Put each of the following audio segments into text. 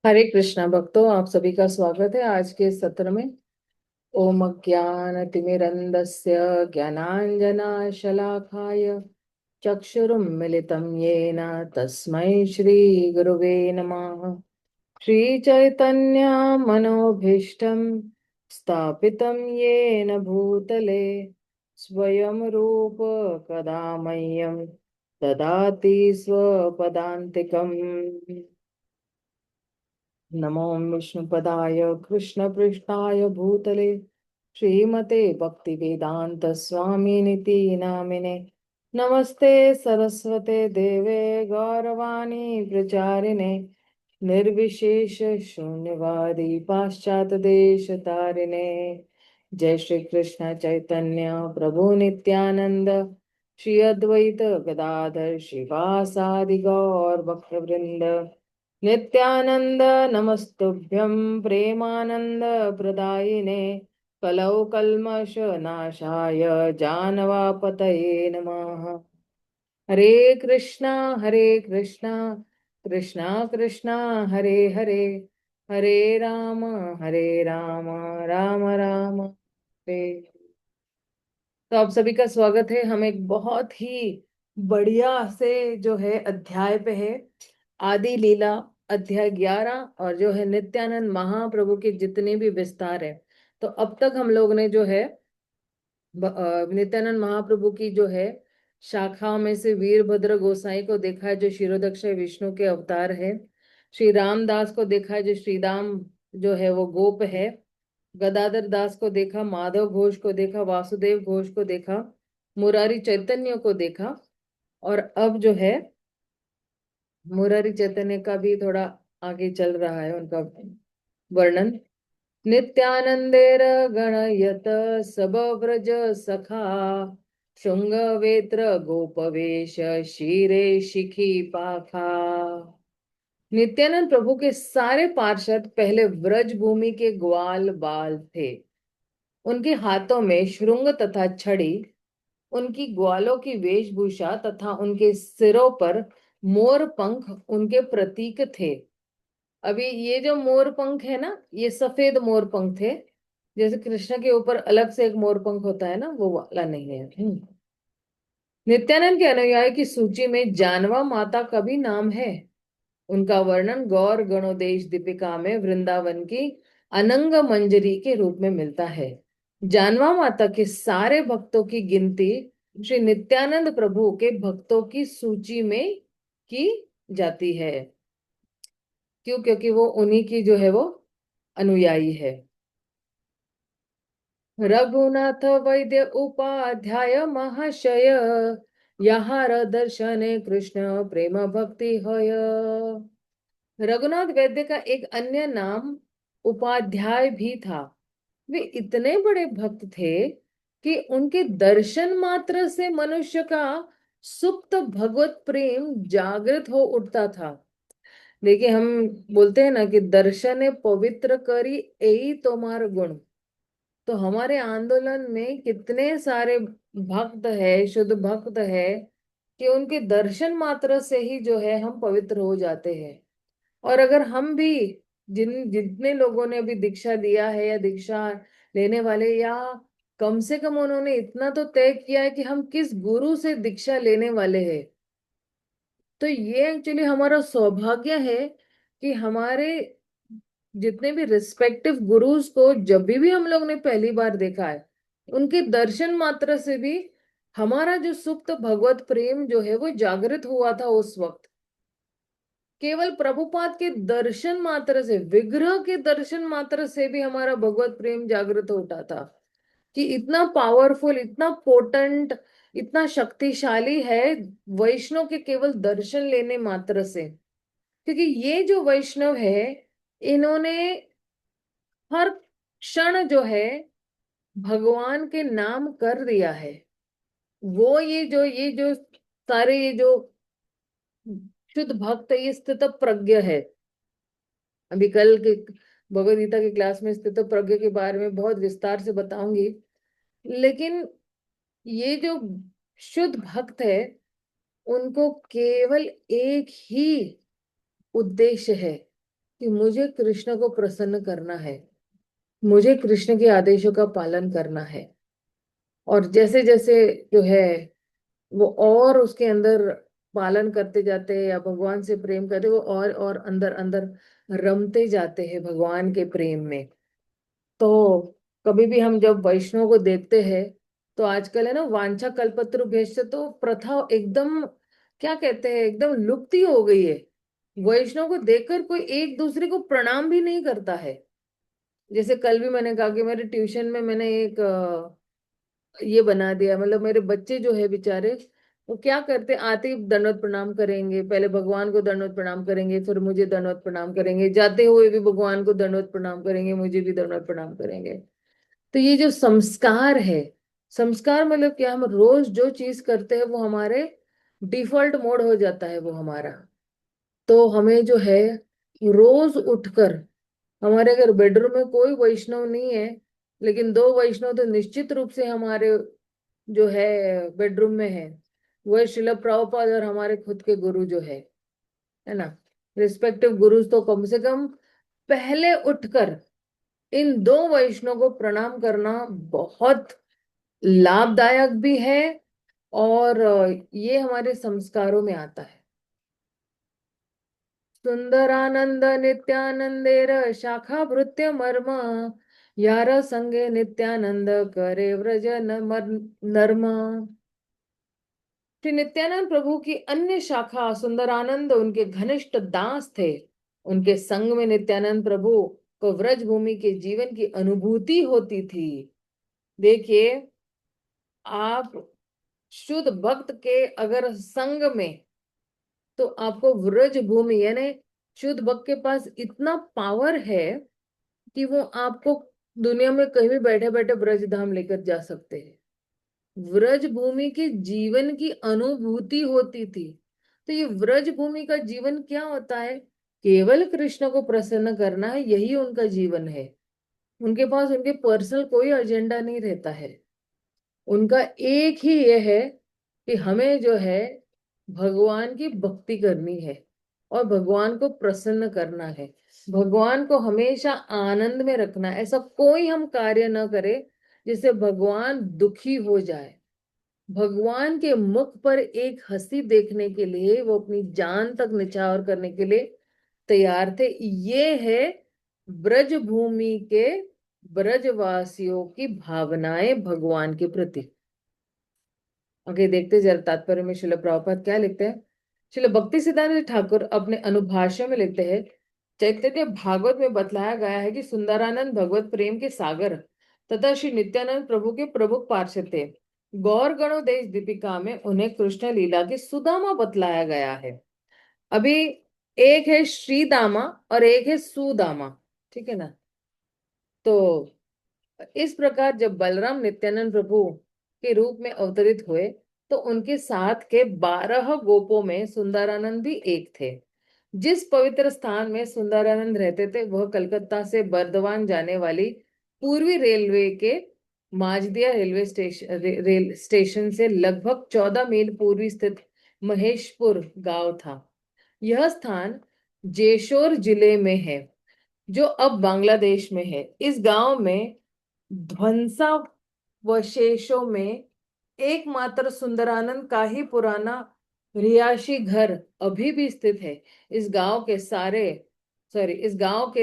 हरे कृष्णा भक्तों, आप सभी का स्वागत है आज के सत्र में। ओम ज्ञानतिमिरन्धस्य ज्ञानाञ्जनशलाकाय चक्षुरुन्मिलितं येन तस्मै श्रीगुरुवे नमः। श्रीचैतन्यमनोभीष्टं स्थापितं येन भूतले स्वयं रूप कदा मह्यं ददाति स्वपदान्तिकम्। नमो विष्णुपदाय कृष्णपृष्ठाय भूतले श्रीमते भक्तिवेदांत स्वामिनिति नामिने। नमस्ते सरस्वते देवे गौरवाणी प्रचारिणे निर्विशेष शून्यवादी पाश्चात देश तारिणे। जय श्री कृष्ण चैतन्य प्रभु नित्यानंद श्री अद्वैत गदाधर श्रीवासादि गौर भक्तवृंद। नित्यानंद नमस्तुभ्यं प्रेमानंद प्रदायिने कलौ कल्मष नाशाय जानवापतये नमः। हरे कृष्णा कृष्णा कृष्णा हरे हरे, हरे राम राम राम हरे। तो आप सभी का स्वागत है। हम एक बहुत ही बढ़िया से जो है अध्याय पे है, आदि लीला अध्याय 11, और जो है नित्यानंद महाप्रभु के जितने भी विस्तार है। तो अब तक हम लोग ने जो है नित्यानंद महाप्रभु की जो है शाखा में से वीरभद्र गोसाई को देखा है, जो क्षीरोदक्ष विष्णु के अवतार है। श्री रामदास को देखा है, जो श्रीराम जो है वो गोप है। गदाधर दास को देखा, माधव घोष को देखा, वासुदेव घोष को देखा, मुरारी चैतन्य को देखा। और अब जो है मुरारी चैतन्य का भी थोड़ा आगे चल रहा है उनका वर्णन। नित्यानंदेर गणयत सब व्रज सखा शुंग वेत्र गोपवेश शीरे शिखी पाखा। नित्यानंद प्रभु के सारे पार्षद पहले व्रज भूमि के ग्वाल बाल थे। उनके हाथों में श्रृंग तथा छड़ी, उनकी ग्वालों की वेशभूषा तथा उनके सिरों पर मोर पंख उनके प्रतीक थे। अभी ये जो मोर पंख है ना, ये सफेद मोर पंख थे। जैसे कृष्ण के ऊपर अलग से एक मोर पंख होता है ना, वो वाला नहीं है। नित्यानंद के अनुयायी की सूची में जानवा माता का भी नाम है। उनका वर्णन गौर गणोदेश दीपिका में वृंदावन की अनंग मंजरी के रूप में मिलता है। जानवा माता के सारे भक्तों की गिनती श्री नित्यानंद प्रभु के भक्तों की सूची में की जाती है। क्यों? क्योंकि वो उन्हीं की जो है वो अनुयायी है। रघुनाथ वैद्य उपाध्याय महाशय यहाँ दर्शने कृष्ण प्रेम भक्ति होय। रघुनाथ वैद्य का एक अन्य नाम उपाध्याय भी था। वे इतने बड़े भक्त थे कि उनके दर्शन मात्र से मनुष्य का सुप्त भगवत प्रेम जागृत हो उठता था। देखिए, हम बोलते हैं ना कि दर्शन पवित्र करी यही तुम्हार गुण। तो हमारे आंदोलन में कितने सारे भक्त है, शुद्ध भक्त है, कि उनके दर्शन मात्र से ही जो है हम पवित्र हो जाते हैं। और अगर हम भी, जितने लोगों ने अभी दीक्षा दिया है या दीक्षा लेने वाले, या कम से कम उन्होंने इतना तो तय किया है कि हम किस गुरु से दीक्षा लेने वाले हैं, तो ये एक्चुअली हमारा सौभाग्य है कि हमारे जितने भी रिस्पेक्टिव गुरुज को जब भी हम लोग ने पहली बार देखा है, उनके दर्शन मात्र से भी हमारा जो सुप्त भगवत प्रेम जो है वो जागृत हुआ था उस वक्त। केवल प्रभुपाद के दर्शन मात्र से, विग्रह के दर्शन मात्र से भी हमारा भगवत प्रेम जागृत होता था। कि इतना पावरफुल, इतना पोटेंट, इतना शक्तिशाली है वैष्णव के केवल दर्शन लेने मात्र से। क्योंकि ये जो वैष्णव है, इन्होंने हर क्षण जो है भगवान के नाम कर दिया है। वो ये जो सारे ये जो शुद्ध भक्त है, ये स्थित प्रज्ञ है। अभी कल के भगवद गीता की क्लास में स्थित प्रज्ञ के बारे में बहुत विस्तार से बताऊंगी। लेकिन ये जो शुद्ध भक्त है, उनको केवल एक ही उद्देश्य है कि मुझे कृष्ण को प्रसन्न करना है, मुझे कृष्ण के आदेशों का पालन करना है। और जैसे जैसे जो है वो और उसके अंदर पालन करते जाते हैं या भगवान से प्रेम करते, वो और अंदर अंदर रमते जाते हैं भगवान के प्रेम में। तो कभी भी हम जब वैष्णव को देखते हैं, तो आजकल है ना वांछा कल्पतरुभ्यश्च, तो प्रथा एकदम, क्या कहते हैं, एकदम लुप्त ही हो गई है। वैष्णव को देखकर कोई एक दूसरे को प्रणाम भी नहीं करता है। जैसे कल भी मैंने कहा कि मेरे ट्यूशन में मैंने एक ये बना दिया, मतलब मेरे बच्चे जो है बेचारे, वो क्या करते, आते ही दंडवत प्रणाम करेंगे, पहले भगवान को दंडवत प्रणाम करेंगे, फिर मुझे दंडवत प्रणाम करेंगे, जाते हुए भी भगवान को दंडवत प्रणाम करेंगे, मुझे भी दंडवत प्रणाम करेंगे। तो ये जो संस्कार है, संस्कार मतलब क्या, हम रोज जो चीज करते हैं वो हमारे डिफॉल्ट मोड हो जाता है वो हमारा। तो हमें जो है रोज उठकर, हमारे अगर बेडरूम में कोई वैष्णव नहीं है, लेकिन दो वैष्णव तो निश्चित रूप से हमारे जो है बेडरूम में है, वो है शिला प्रभुपाद और हमारे खुद के गुरु जो है ना, रिस्पेक्टिव गुरुज। तो कम से कम पहले उठकर इन दो वैष्णव को प्रणाम करना बहुत लाभदायक भी है, और ये हमारे संस्कारों में आता है। सुंदरानंद नित्यानंदेर शाखा भृत्य मर्म, यार संगे नित्यानंद करे व्रज नर्म। श्री नित्यानंद प्रभु की अन्य शाखा सुंदरानंद उनके घनिष्ठ दास थे। उनके संग में नित्यानंद प्रभु को व्रज भूमि के जीवन की अनुभूति होती थी। देखिए, आप शुद्ध भक्त के अगर संग में, तो आपको व्रज भूमि यानी शुद्ध भक्त के पास इतना पावर है कि वो आपको दुनिया में कहीं भी बैठे बैठे ब्रज धाम लेकर जा सकते हैं। व्रज भूमि के जीवन की अनुभूति होती थी। तो ये व्रज भूमि का जीवन क्या होता है, केवल कृष्ण को प्रसन्न करना है, यही उनका जीवन है। उनके पास उनके पर्सनल कोई एजेंडा नहीं रहता है। उनका एक ही ये है कि हमें जो है भगवान की भक्ति करनी है और भगवान को प्रसन्न करना है, भगवान को हमेशा आनंद में रखना है। ऐसा कोई हम कार्य न करे जिससे भगवान दुखी हो जाए। भगवान के मुख पर एक हंसी देखने के लिए वो अपनी जान तक निछावर करने के लिए तैयार थे। ये है ब्रज भूमि के ब्रजवासियों की भावनाएं भगवान के प्रति। आगे देखते जरा तात्पर्य में श्रील प्रभुपाद क्या लिखते हैं। श्रील भक्ति सिद्धांत ठाकुर अपने अनुभाष्य में लिखते हैं, चैतन्य भागवत में बतलाया गया है कि सुंदरानंद भगवत प्रेम के सागर तथा श्री नित्यानंद प्रभु के प्रमुख पार्षद थे। गौर गणोदेश दीपिका में उन्हें कृष्ण लीला की सुदामा बतलाया गया है। अभी एक है श्रीदामा और एक है सुदामा, ठीक है ना। तो इस प्रकार जब बलराम नित्यानंद प्रभु के रूप में अवतरित हुए, तो उनके साथ के 12 गोपों में सुंदरानंद भी एक थे। जिस पवित्र स्थान में सुंदरानंद रहते थे, वह कलकत्ता से बर्दवान जाने वाली पूर्वी रेलवे के माजदिया रेल स्टेशन से लगभग 14 मील पूर्वी स्थित महेशपुर गांव था। यह स्थान जेशोर जिले में है, जो अब बांग्लादेश में है। इस गांव में ध्वंसावशेषों में एकमात्र सुंदरानंद का ही पुराना रिहायशी घर अभी भी स्थित है। इस गांव के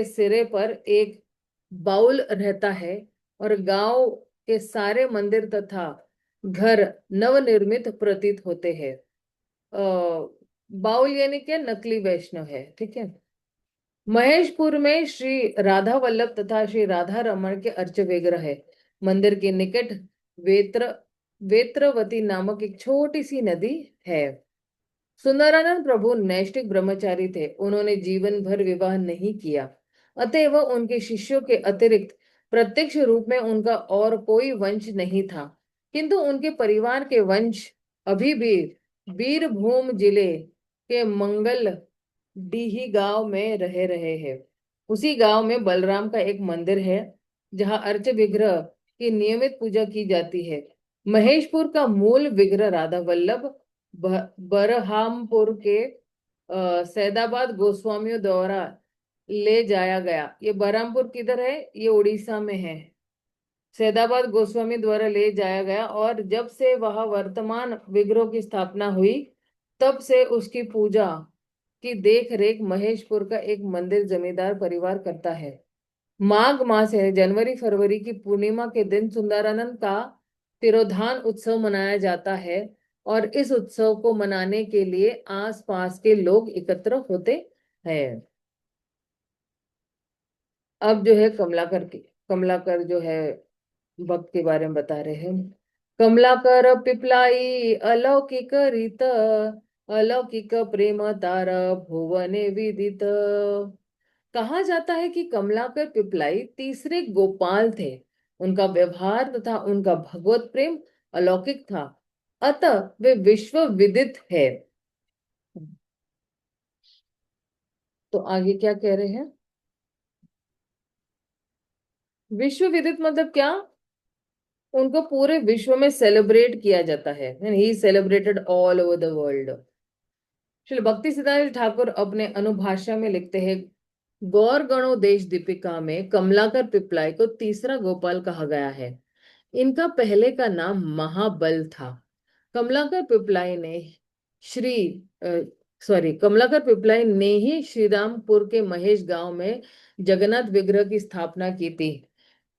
सिरे पर एक बाउल रहता है, और गांव के सारे मंदिर तथा घर नवनिर्मित प्रतीत होते हैं। बाउल यानी क्या, नकली वैष्णव है, ठीक है। महेशपुर में श्री राधा वल्लभ तथा श्री राधा रमण के अर्च विग्रह है। मंदिर के निकट वेत्र वेत्रवती नामक एक छोटी सी नदी है। सुंदरानंद प्रभु नैष्ठिक ब्रह्मचारी थे। उन्होंने जीवन भर विवाह नहीं किया, अतएव उनके शिष्यों के अतिरिक्त प्रत्यक्ष रूप में उनका और कोई वंश नहीं था। किंतु उनके परिवार के वंश अभी भी बीरभूम जिले के मंगल डीही गांव में रह रहे हैं। उसी गांव में बलराम का एक मंदिर है, जहां अर्च विग्रह की नियमित पूजा की जाती है। महेशपुर का मूल विग्रह राधा वल्लभ बरहामपुर के सैदाबाद गोस्वामियों द्वारा ले जाया गया। ये बरहमपुर किधर है? ये उड़ीसा में है। सैदाबाद गोस्वामी द्वारा ले जाया गया, और जब से वह वर्तमान विग्रह की स्थापना हुई, तब से उसकी पूजा की देख रेख महेशपुर का एक मंदिर जमींदार परिवार करता है। माघ मास है, जनवरी फरवरी की पूर्णिमा के दिन सुंदरानंद का तिरोधान उत्सव मनाया जाता है, और इस उत्सव को मनाने के लिए आसपास के लोग एकत्र होते हैं। अब जो है कमलाकर जो है भक्त के बारे में बता रहे हैं। कमलाकर पिपलाई अलौकिक रीत, अलौकिक प्रेम तार भुवने विदित। कहा जाता है कि कमलाकर पिपलाई तीसरे गोपाल थे। उनका व्यवहार तथा उनका भगवत प्रेम अलौकिक था, अतः वे विश्व विदित है। तो आगे क्या कह रहे हैं? विश्व विदित मतलब क्या? उनको पूरे विश्व में सेलिब्रेट किया जाता है, he celebrated all over the world. Shri Bhakti Siddhanta Thakur अपने अनुभाषा में लिखते हैं, गौर गणो देश दीपिका में कमलाकर पिपलाई को तीसरा गोपाल कहा गया है। इनका पहले का नाम महाबल था। कमलाकर पिपलाई ने श्री कमलाकर पिपलाई ने ही श्रीरामपुर के महेश गांव में जगन्नाथ विग्रह की स्थापना की थी।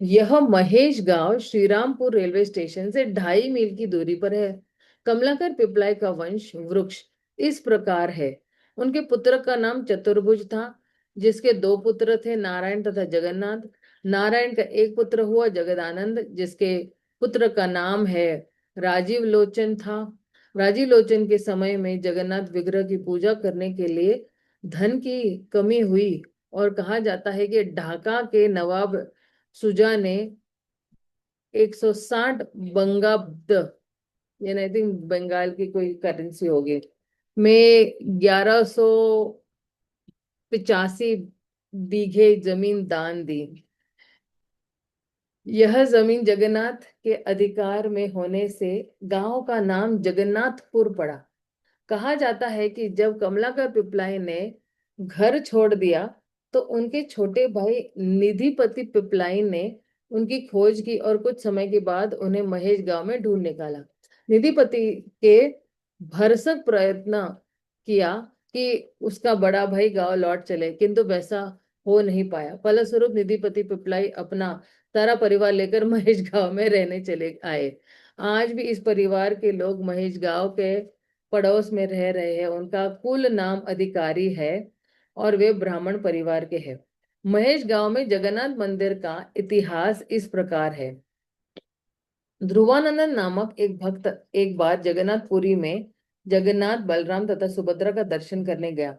यह महेश गांव श्रीरामपुर रेलवे स्टेशन से 2.5 मील की दूरी पर है। कमलाकर पिपलाई का वंश वृक्ष इस प्रकार है। उनके पुत्र का नाम चतुर्भुज था, जिसके 2 पुत्र थे, नारायण तथा जगन्नाथ। नारायण का एक पुत्र हुआ जगदानंद, जिसके पुत्र का नाम है राजीव लोचन था। राजीव लोचन के समय में जगन्नाथ विग्रह की पूजा करने के लिए धन की कमी हुई, और कहा जाता है कि ढाका के नवाब सुजा ने 160 बंगाब्द, यानी आई थिंक बंगाल की कोई करेंसी होगी, में 1185 बीघे जमीन दान दी। यह जमीन जगन्नाथ के अधिकार में होने से गांव का नाम जगन्नाथपुर पड़ा। कहा जाता है कि जब कमलाकर पिपलाई ने घर छोड़ दिया, तो उनके छोटे भाई निधिपति पिपलाई ने उनकी खोज की, और कुछ समय के बाद उन्हें महेश गांव में ढूंढ निकाला। निधिपति के भरसक प्रयत्न किया कि उसका बड़ा भाई गांव लौट चले, किंतु वैसा हो नहीं पाया। फलस्वरूप निधिपति पिपलाई अपना सारा परिवार लेकर महेश गांव में रहने चले आए। आज भी इस परिवार के लोग महेश गांव के पड़ोस में रह रहे हैं। उनका कुल नाम अधिकारी है, और वे ब्राह्मण परिवार के हैं। महेश गांव में जगन्नाथ मंदिर का इतिहास इस प्रकार है। ध्रुवानंदन नामक एक भक्त एक बार जगन्नाथपुरी में जगन्नाथ, बलराम तथा सुभद्रा का दर्शन करने गया।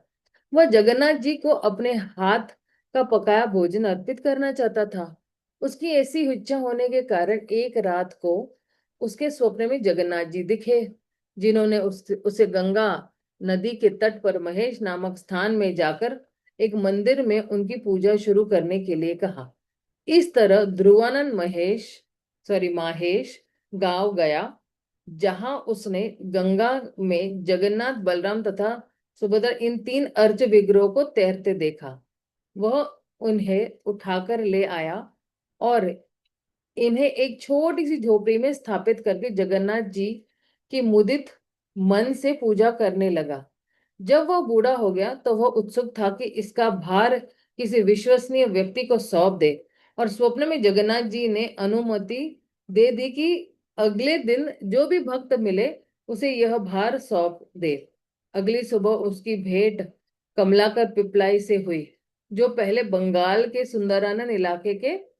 वह जगन्नाथ जी को अपने हाथ का पकाया भोजन अर्पित करना चाहता था। उसकी ऐसी इच्छा होने के कारण एक रात को उसके स्वप्न में जगन्नाथ जी दिखे, जिन्होंने उसे गंगा नदी के तट पर महेश नामक स्थान में जाकर एक मंदिर में उनकी पूजा शुरू करने के लिए कहा। इस तरह ध्रुवानंद माहेश गांव गया, जहां उसने गंगा में जगन्नाथ, बलराम तथा सुभद्रा इन 3 अर्च विग्रहों को तैरते देखा। वह उन्हें उठाकर ले आया, और इन्हें एक छोटी सी झोपड़ी में स्थापित करके जगन्नाथ जी की मुदित मन से पूजा करने लगा। जब वह बूढ़ा हो गया, तो वह उत्सुक था कि इसका भार किसी विश्वसनीय व्यक्ति को सौंप दे, और स्वप्न में जगन्नाथ जी ने अनुमति दे दी कि अगले दिन जो भी भक्त मिले उसे यह भार सौंप दे। अगली सुबह उसकी भेंट कमलाकर पिपलाई से हुई, जो पहले बंगाल के सुंदरानंद इलाके के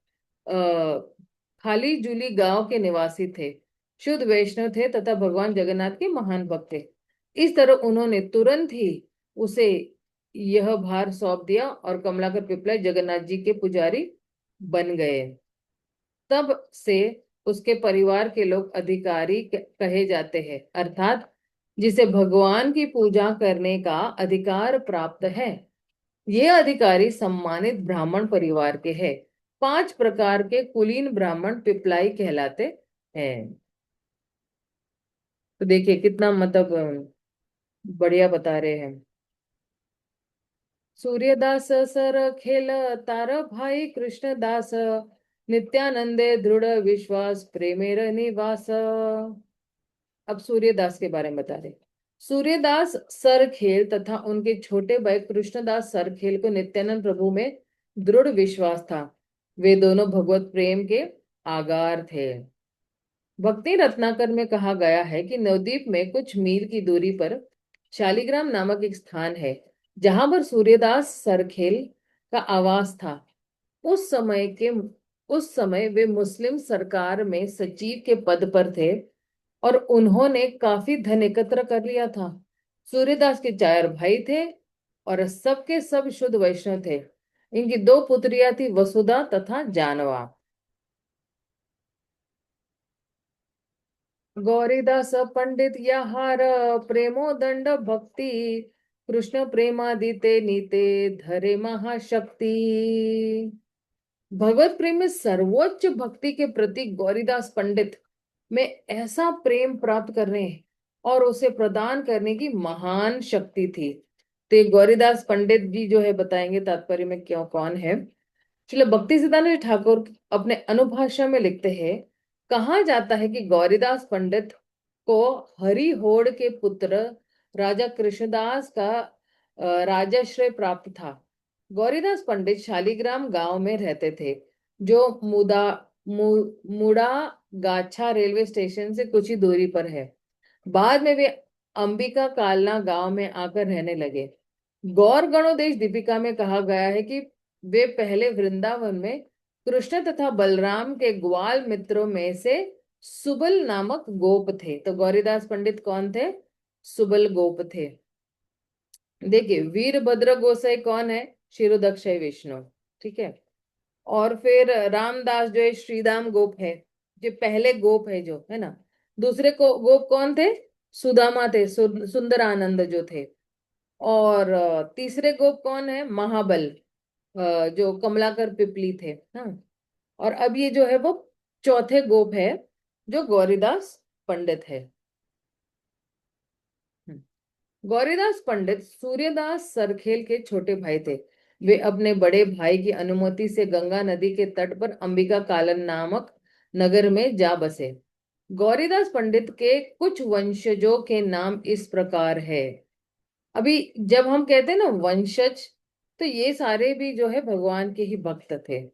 खाली जूली गांव के निवासी थे। शुद्ध वैष्णव थे तथा भगवान जगन्नाथ के महान भक्त थे। इस तरह उन्होंने तुरंत ही उसे यह भार सौंप दिया, और कमलाकर पिपलाई जगन्नाथ जी के पुजारी बन गए। तब से उसके परिवार के लोग अधिकारी कहे जाते हैं, अर्थात जिसे भगवान की पूजा करने का अधिकार प्राप्त है। ये अधिकारी सम्मानित ब्राह्मण परिवार के हैं। 5 प्रकार के कुलीन ब्राह्मण पिपलाई कहलाते हैं। तो देखिए कितना मतलब बढ़िया बता रहे हैं। सूर्यदास सर खेल तार भाई कृष्णदास, नित्यानंदे दृढ़ विश्वास प्रेमेर निवास। अब सूर्यदास के बारे में बता रहे। सूर्यदास सरखेल तथा उनके छोटे भाई कृष्णदास सरखेल को नित्यानंद प्रभु में दृढ़ विश्वास था। वे दोनों भगवत प्रेम के आगार थे। भक्ति रत्नाकर में कहा गया है कि नवद्वीप में कुछ मील की दूरी पर शालिग्राम नामक एक स्थान है, जहां पर सूर्यदास सरखेल का आवास था। उस समय के उस समय वे मुस्लिम सरकार में सचिव के पद पर थे और उन्होंने काफी धन एकत्र कर लिया था। सूर्यदास के चार भाई थे और सबके सब शुद्ध वैष्णव थे। इनकी दो पुत्रियां थी, वसुधा तथा जानवा। गौरीदास पंडित यहार, प्रेमोदंड भक्ति, कृष्ण प्रेमादिते नीते धरे महाशक्ति। भगवत प्रेम में सर्वोच्च भक्ति के प्रति गौरीदास पंडित में ऐसा प्रेम प्राप्त करने और उसे प्रदान करने की महान शक्ति थी। तो ये गौरीदास पंडित जी जो है बताएंगे तात्पर्य में क्यों कौन है। चलो, भक्ति सिद्धांत ठाकुर अपने अनुभाषा में लिखते हैं, कहा जाता है कि गौरीदास पंडित को हरिहोड़ के पुत्र राजा कृष्णदास का राजाश्रय प्राप्त था। गौरीदास पंडित शालिग्राम गांव में रहते थे, जो मुड़ा गाछा रेलवे स्टेशन से कुछ ही दूरी पर है। बाद में वे अंबिका कालना गांव में आकर रहने लगे। गौर गणोदेश दीपिका में कहा गया है कि वे पहले वृंदावन में कृष्ण तथा बलराम के ग्वाल मित्रों में से सुबल नामक गोप थे। तो गौरीदास पंडित कौन थे? सुबल गोप थे। देखिए, वीरभद्र गोसाई कौन है? क्षीरोदक्षय विष्णु। ठीक है। और फिर रामदास जो है श्रीदाम गोप है, जो पहले गोप है जो है ना। दूसरे को गोप कौन थे? सुदामा थे, सुंदर आनंद जो थे। और तीसरे गोप कौन है? महाबल, जो कमलाकर पिपली थे। हाँ। और अब ये जो है वो चौथे गोप है, जो गौरीदास पंडित है। गौरीदास पंडित सूर्यदास सरखेल के छोटे भाई थे। वे अपने बड़े भाई की अनुमति से गंगा नदी के तट पर अंबिका कालन नामक नगर में जा बसे। गौरीदास पंडित के कुछ वंशजों के नाम इस प्रकार है। अभी जब हम कहते हैं ना वंशज, तो ये सारे भी जो है भगवान के ही भक्त थे।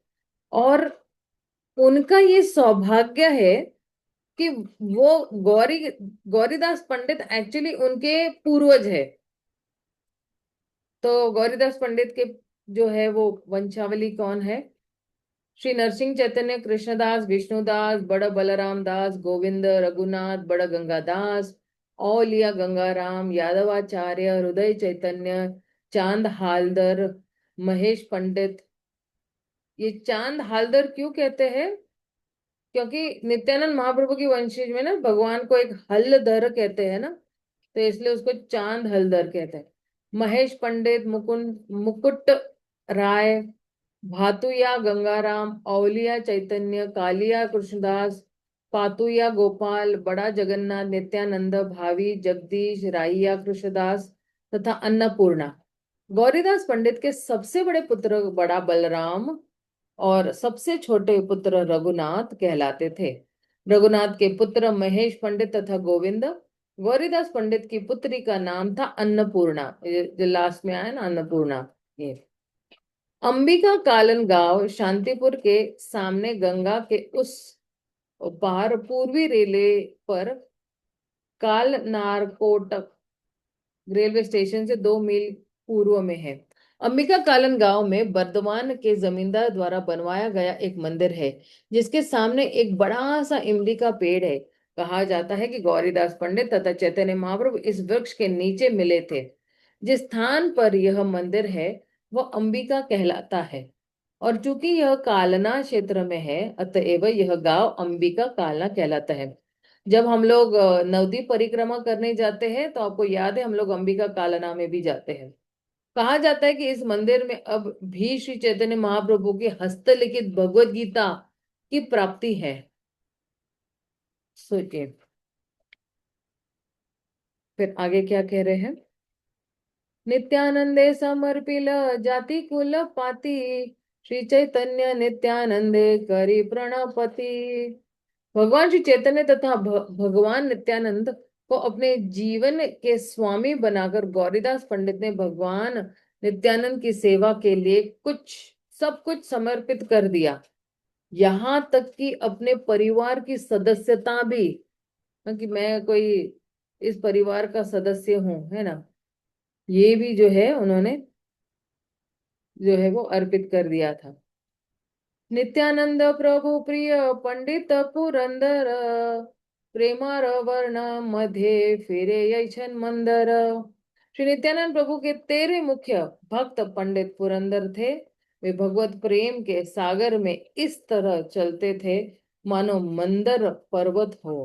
और उनका ये सौभाग्य है कि वो गौरीदास पंडित एक्चुअली उनके पूर्वज है। तो गौरीदास पंडित के जो है वो वंशावली कौन है? श्री नरसिंह चैतन्य, कृष्णदास, विष्णुदास, बड़ बलराम दास, गोविंद, रघुनाथ, बड़ गंगादास, औलिया गंगाराम, यादवाचार्य, हृदय चैतन्य, चांद हालदर, महेश पंडित। ये चांद हालदर क्यों कहते हैं? क्योंकि नित्यानंद महाप्रभु की वंशज में ना भगवान को एक हलधर कहते हैं ना, तो इसलिए उसको चांद हलधर कहते हैं। महेश पंडित, मुकुंद मुकुट राय, भातुया गंगाराम, औलिया चैतन्य, कालिया कृष्णदास, पातुया गोपाल, बड़ा जगन्नाथ, नित्यानंद, भावी जगदीश, राइया कृष्णदास तथा अन्नपूर्णा। गौरीदास पंडित के सबसे बड़े पुत्र बड़ा बलराम और सबसे छोटे पुत्र रघुनाथ कहलाते थे। रघुनाथ के पुत्र महेश पंडित तथा गोविंद। गौरीदास पंडित की पुत्री का नाम था अन्नपूर्णा, जो लास्ट में आया ना अन्नपूर्णा। ये अंबिका कालन गांव शांतिपुर के सामने गंगा के उस पार पूर्वी रेलवे पर कालनारकोटक रेलवे स्टेशन से 2 मील पूर्व में है। अंबिका कालन गांव में बर्दवान के जमींदार द्वारा बनवाया गया एक मंदिर है, जिसके सामने एक बड़ा सा इमली का पेड़ है। कहा जाता है कि गौरीदास पंडित तथा चैतन्य महाप्रभु इस वृक्ष के नीचे मिले थे। जिस स्थान पर यह मंदिर है वह अंबिका कहलाता है। और चूंकि यह कालना क्षेत्र में है, अतएव यह गांव अंबिका कालना कहलाता है। जब हम लोग नवद्वीप परिक्रमा करने जाते हैं तो आपको याद है हम लोग अंबिका कालना में भी जाते हैं। कहा जाता है कि इस मंदिर में अब भी श्री चैतन्य महाप्रभु की हस्तलिखित भगवत गीता की प्राप्ति है। सोचिए, फिर आगे क्या कह रहे हैं। नित्यानंदे समर्पिल जाति कुल पाती, श्री चैतन्य नित्यानंदे करी प्रणपति। भगवान श्री चैतन्य तथा भगवान नित्यानंद को अपने जीवन के स्वामी बनाकर गौरीदास पंडित ने भगवान नित्यानंद की सेवा के लिए सब कुछ समर्पित कर दिया। यहाँ तक कि अपने परिवार की सदस्यता भी, कि मैं कोई इस परिवार का सदस्य हूं, है ना, ये भी जो है उन्होंने जो है वो अर्पित कर दिया था। नित्यानंद प्रभु प्रिय पंडित पुरंदर, प्रेमार वर्ण मध्य फिरे यैछन मंदर। श्री नित्यानंद प्रभु के 13 मुख्य भक्त पंडित पुरंदर थे। वे भगवत प्रेम के सागर में इस तरह चलते थे मानो मंदर पर्वत हो।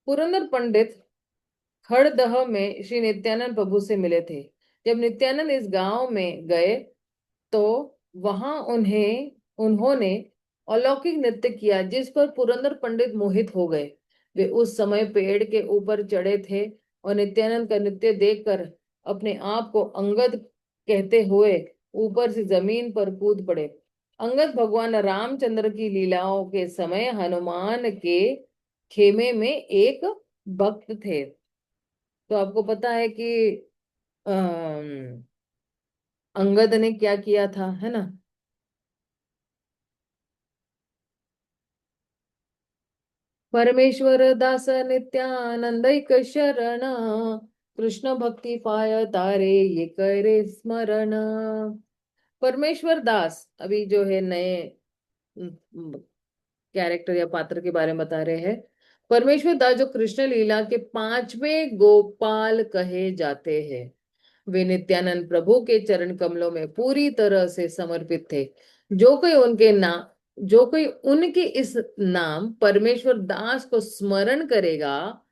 पुरंदर पंडित खड़दह में श्री नित्यानंद प्रभु से मिले थे। जब नित्यानंद इस गांव में गए तो वहां उन्होंने अलौकिक नृत्य किया, जिस पर पुरंदर पंडित मोहित हो गए। वे उस समय पेड़ के ऊपर चढ़े थे और नित्यानंद का नृत्य देखकर अपने आप को अंगद कहते हुए ऊपर से जमीन पर कूद पड़े। अंगद भगवान रामचंद्र की लीलाओं के समय हनुमान के खेमे में एक भक्त थे। तो आपको पता है कि अंगद ने क्या किया था, है ना। परमेश्वर दास नित्यानंदैक शरण, कृष्ण भक्ति पाय तारे ये करे स्मरण। परमेश्वर दास अभी जो है नए कैरेक्टर या पात्र के बारे में बता रहे हैं। परमेश्वर दास जो कृष्ण लीला के 5वें गोपाल कहे जाते हैं, वे नित्यानंद प्रभु के चरण कमलों में पूरी तरह से समर्पित थे। जो कोई उनके इस नाम परमेश्वर दास को स्मरण करेगा,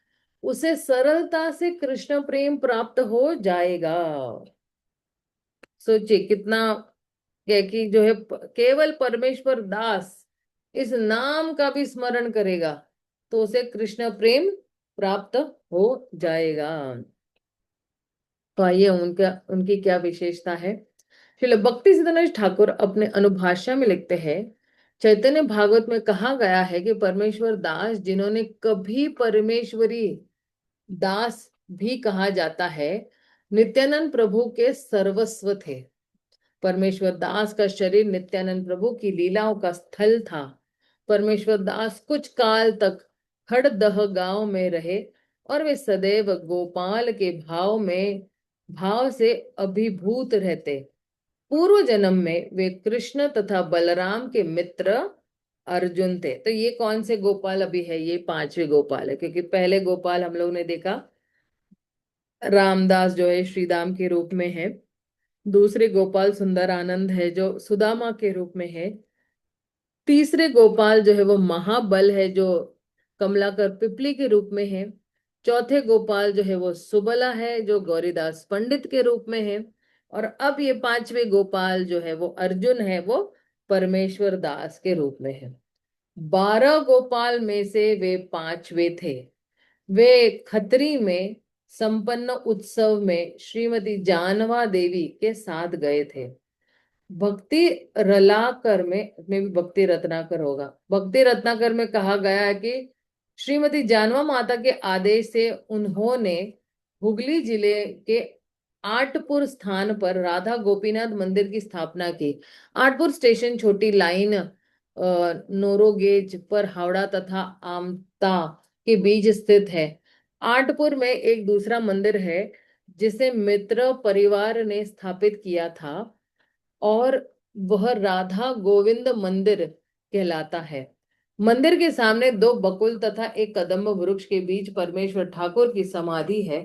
उसे सरलता से कृष्ण प्रेम प्राप्त हो जाएगा। सोचिए कितना कि जो है केवल परमेश्वर दास इस नाम का भी स्मरण करेगा तो उसे कृष्ण प्रेम प्राप्त हो जाएगा। तो आइए उनकी क्या विशेषता है। श्रील भक्ति सिद्धानंद ठाकुर अपने अनुभाष्य में लिखते हैं, चैतन्य भागवत में कहा गया है कि परमेश्वर दास, जिन्होंने कभी परमेश्वरी दास भी कहा जाता है, नित्यानंद प्रभु के सर्वस्व थे। परमेश्वर दास का शरीर नित्यानंद प्रभु की लीलाओं का स्थल था। परमेश्वर दास कुछ काल तक खड़दह गांव में रहे और वे सदैव गोपाल के भाव से अभिभूत रहते। पूर्व जन्म में वे कृष्ण तथा बलराम के मित्र अर्जुन थे। तो ये कौन से गोपाल अभी है, ये 5वें गोपाल है, क्योंकि पहले गोपाल हम लोग ने देखा रामदास जो है श्रीदाम के रूप में है। दूसरे गोपाल सुंदर आनंद है जो सुदामा के रूप में है। तीसरे गोपाल जो है वो महाबल है जो कमलाकर पिपली के रूप में है। चौथे गोपाल जो है वो सुबला है जो गौरीदास पंडित के रूप में है। और अब ये 5वें गोपाल जो है वो अर्जुन है, वो परमेश्वर दास के रूप में है। 12 गोपाल में से वे 5वें थे। वे खत्री में संपन्न उत्सव में श्रीमती जानवा देवी के साथ गए थे। भक्ति रलाकर में भी भक्ति रत्नाकर होगा। भक्ति रत्नाकर में कहा गया है कि श्रीमती जानवा माता के आदेश से उन्होंने हुगली जिले के आठपुर स्थान पर राधा गोपीनाथ मंदिर की स्थापना की। आठपुर स्टेशन छोटी लाइन नोरोगेज पर हावड़ा तथा आमता के बीच स्थित है। आठपुर में एक दूसरा मंदिर है जिसे मित्र परिवार ने स्थापित किया था और वह राधा गोविंद मंदिर कहलाता है। मंदिर के सामने 2 बकुल तथा एक कदम्ब वृक्ष के बीच परमेश्वर ठाकुर की समाधि है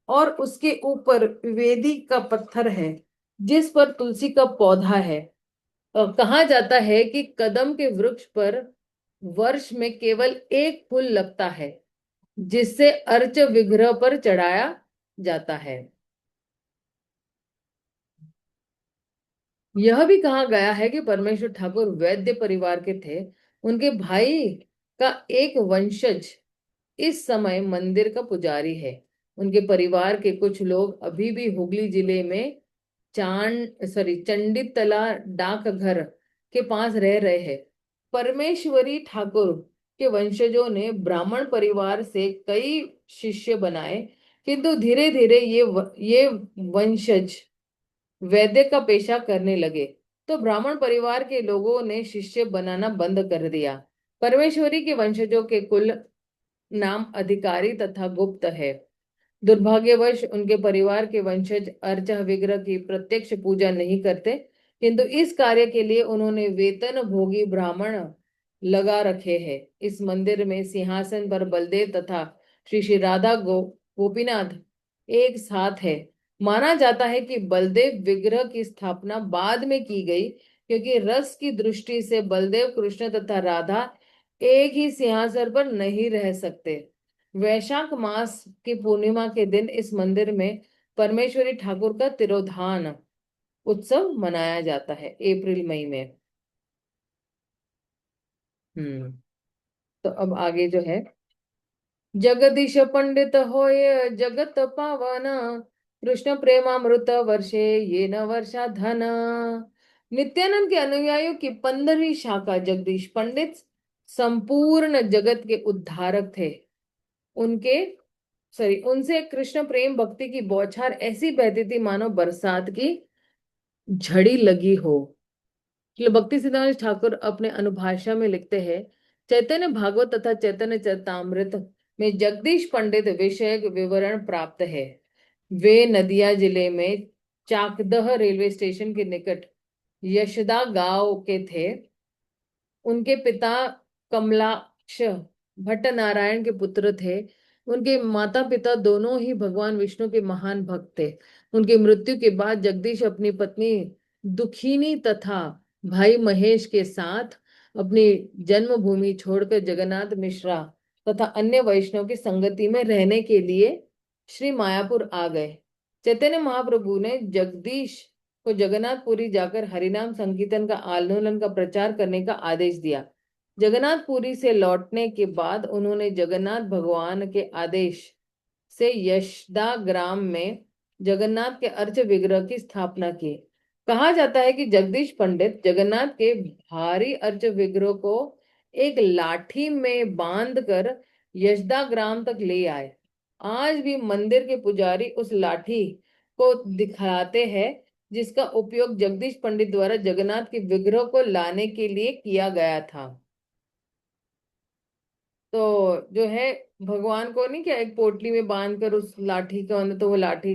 और उसके ऊपर वेदी का पत्थर है जिस पर तुलसी का पौधा है। कहा जाता है कि कदम के वृक्ष पर वर्ष में केवल एक फूल लगता है जिससे अर्च विग्रह पर चढ़ाया जाता है। यह भी कहा गया है कि परमेश्वर ठाकुर वैद्य परिवार के थे। उनके भाई का एक वंशज इस समय मंदिर का पुजारी है। उनके परिवार के कुछ लोग अभी भी हुगली जिले में चंडितला डाकघर के पास रह रहे हैं। परमेश्वरी ठाकुर के वंशजों ने ब्राह्मण परिवार से कई शिष्य बनाए, किंतु धीरे धीरे ये वंशज वैद्य का पेशा करने लगे, तो ब्राह्मण परिवार के लोगों ने शिष्य बनाना बंद कर दिया। परमेश्वरी के वंशजों के कुल नाम अधिकारी तथा गुप्त है। दुर्भाग्यवश उनके परिवार के वंशज अर्चा विग्रह की प्रत्यक्ष पूजा नहीं करते, किंतु इस कार्य के लिए उन्होंने वेतन भोगी ब्राह्मण लगा रखे हैं। इस मंदिर में सिंहासन पर बलदेव तथा श्री श्री राधा गोपीनाथ एक साथ है। माना जाता है कि बलदेव विग्रह की स्थापना बाद में की गई, क्योंकि रस की दृष्टि से बलदेव कृष्ण तथा राधा एक ही सिंहासन पर नहीं रह सकते। वैशाख मास की पूर्णिमा के दिन इस मंदिर में परमेश्वरी ठाकुर का तिरोधान उत्सव मनाया जाता है, अप्रैल मई में। हम्म। तो अब आगे जो है, जगदीश पंडित होय जगत पावन, कृष्ण प्रेमामृत वर्षे ये न वर्षा धन। नित्यानंद के अनुयायियों की 15वीं शाखा जगदीश पंडित संपूर्ण जगत के उद्धारक थे। उनके उनसे कृष्ण प्रेम भक्ति की बौछार ऐसी बहती थी मानो बरसात की झड़ी लगी हो। भक्ति सिद्धांत ठाकुर अपने अनुभाषा में लिखते हैं, चैतन्य भागवत तथा चैतन्य चरितामृत में जगदीश पंडित विषयक विवरण प्राप्त है। वे नदिया जिले में चाकदह रेलवे स्टेशन के निकट यशदा गांव के थे। उनके पिता कमलाक्ष भट्ट नारायण के पुत्र थे। उनके माता पिता दोनों ही भगवान विष्णु के महान भक्त थे। उनकी मृत्यु के बाद जगदीश अपनी पत्नी दुखिनी तथा भाई महेश के साथ अपनी जन्मभूमि छोड़कर जगन्नाथ मिश्रा तथा अन्य वैष्णव की संगति में रहने के लिए श्री मायापुर आ गए। चैतन्य महाप्रभु ने जगदीश को जगन्नाथपुरी जाकर हरिनाम संकीर्तन का आंदोलन का प्रचार करने का आदेश दिया। जगन्नाथपुरी से लौटने के बाद उन्होंने जगन्नाथ भगवान के आदेश से यशदा ग्राम में जगन्नाथ के अर्च विग्रह की स्थापना की। कहा जाता है कि जगदीश पंडित जगन्नाथ के भारी अर्च विग्रह को एक लाठी में बांधकर यशदा ग्राम तक ले आए। आज भी मंदिर के पुजारी उस लाठी को दिखाते हैं जिसका उपयोग जगदीश पंडित द्वारा जगन्नाथ के विग्रह को लाने के लिए किया गया था। तो जो है, भगवान को नहीं क्या एक पोटली में बांध कर उस लाठी का अंदर, तो वो लाठी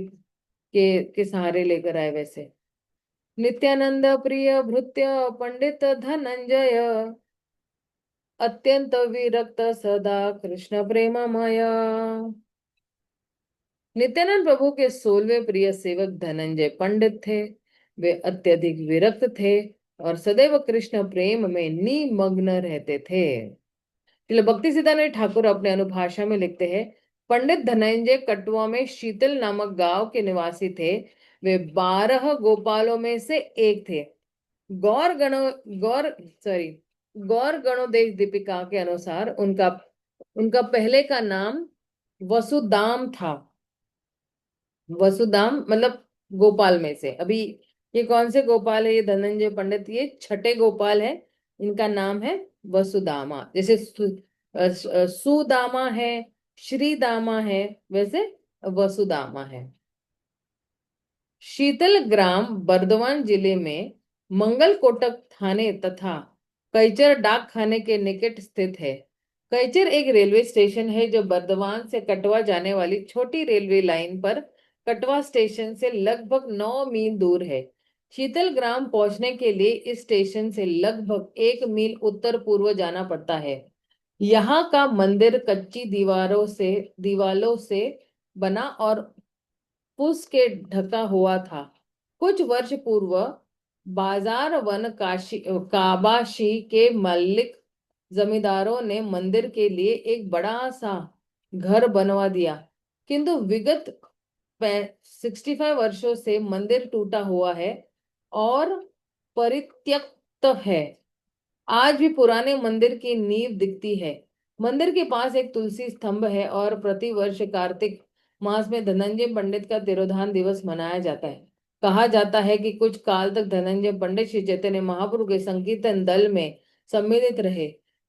के सहारे लेकर आए वैसे। नित्यानंद प्रिय भृत्य पंडित धनंजय, अत्यंत विरक्त सदा कृष्ण प्रेममय। नित्यानंद प्रभु के 16वें प्रिय सेवक धनंजय पंडित थे। वे अत्यधिक विरक्त थे और सदैव कृष्ण प्रेम में निमग्न रहते थे। इसलिए भक्ति सिद्धांत ठाकुर अपने अनुभाषा में लिखते हैं, पंडित धनंजय कटवा में शीतल नामक गांव के निवासी थे। वे 12 गोपालों में से एक थे। गौर गणो गौर सॉरी गौर गणोदेश दीपिका के अनुसार उनका उनका पहले का नाम वसुदाम था। वसुदाम मतलब गोपाल में से। अभी ये कौन से गोपाल है? ये धनंजय पंडित, ये छठे गोपाल है। इनका नाम है वसुदामा। जैसे सुदामा है, श्रीदामा है, वैसे वसुदामा है। शीतल ग्राम बर्दवान जिले में मंगल कोटक थाने तथा कैचर डाक खाने के निकट स्थित है। कैचर एक रेलवे स्टेशन है जो बर्दवान से कटवा जाने वाली छोटी रेलवे लाइन पर कटवा स्टेशन से लगभग 9 मील दूर है। शीतल ग्राम पहुंचने के लिए इस स्टेशन से लगभग 1 मील उत्तर पूर्व जाना पड़ता है। यहाँ का मंदिर कच्ची दीवारों से बना और फूस के ढका हुआ था। कुछ वर्ष पूर्व बाजार वन काबाशी के मालिक जमींदारों ने मंदिर के लिए एक बड़ा सा घर बनवा दिया, किंतु विगत 65 वर्षों से मंदिर टूटा हुआ है और परित्यक्त है। आज भी पुराने मंदिर की नींव दिखती है। मंदिर के पास एक तुलसी स्तंभ है और प्रतिवर्ष कार्तिक मास में धनंजय पंडित का तिरोधान दिवस मनाया जाता है। कहा जाता है कि कुछ काल तक धनंजय पंडित श्री चैतन्य महाप्रभु के संकीर्तन दल में सम्मिलित रहे।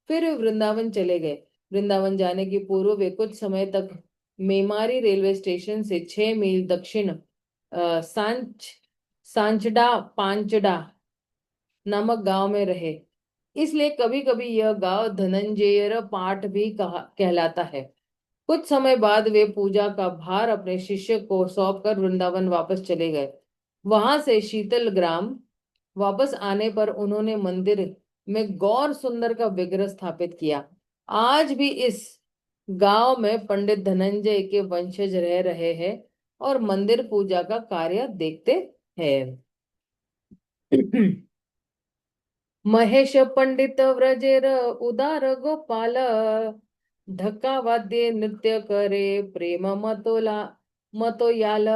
फिर वे वृंदावन चले गए। वृंदावन जाने के पूर्व वे कुछ समय तक मेमारी रेलवे स्टेशन से 6 मील दक्षिण सांचडा पांचडा नामक गांव में रहे। इसलिए कभी कभी यह गांव धनंजयर पाठ भी कहलाता है। कुछ समय बाद वे पूजा का भार अपने शिष्य को सौंपकर वृंदावन वापस चले गए। वहां से शीतल ग्राम वापस आने पर उन्होंने मंदिर में गौर सुंदर का विग्रह स्थापित किया। आज भी इस गांव में पंडित धनंजय के वंशज रह रहे हैं और मंदिर पूजा का कार्य देखते हैं। महेश पंडित व्रजेर उदार गोपाल, ढक्का वाद्य नृत्य करे प्रेम मतोयाल।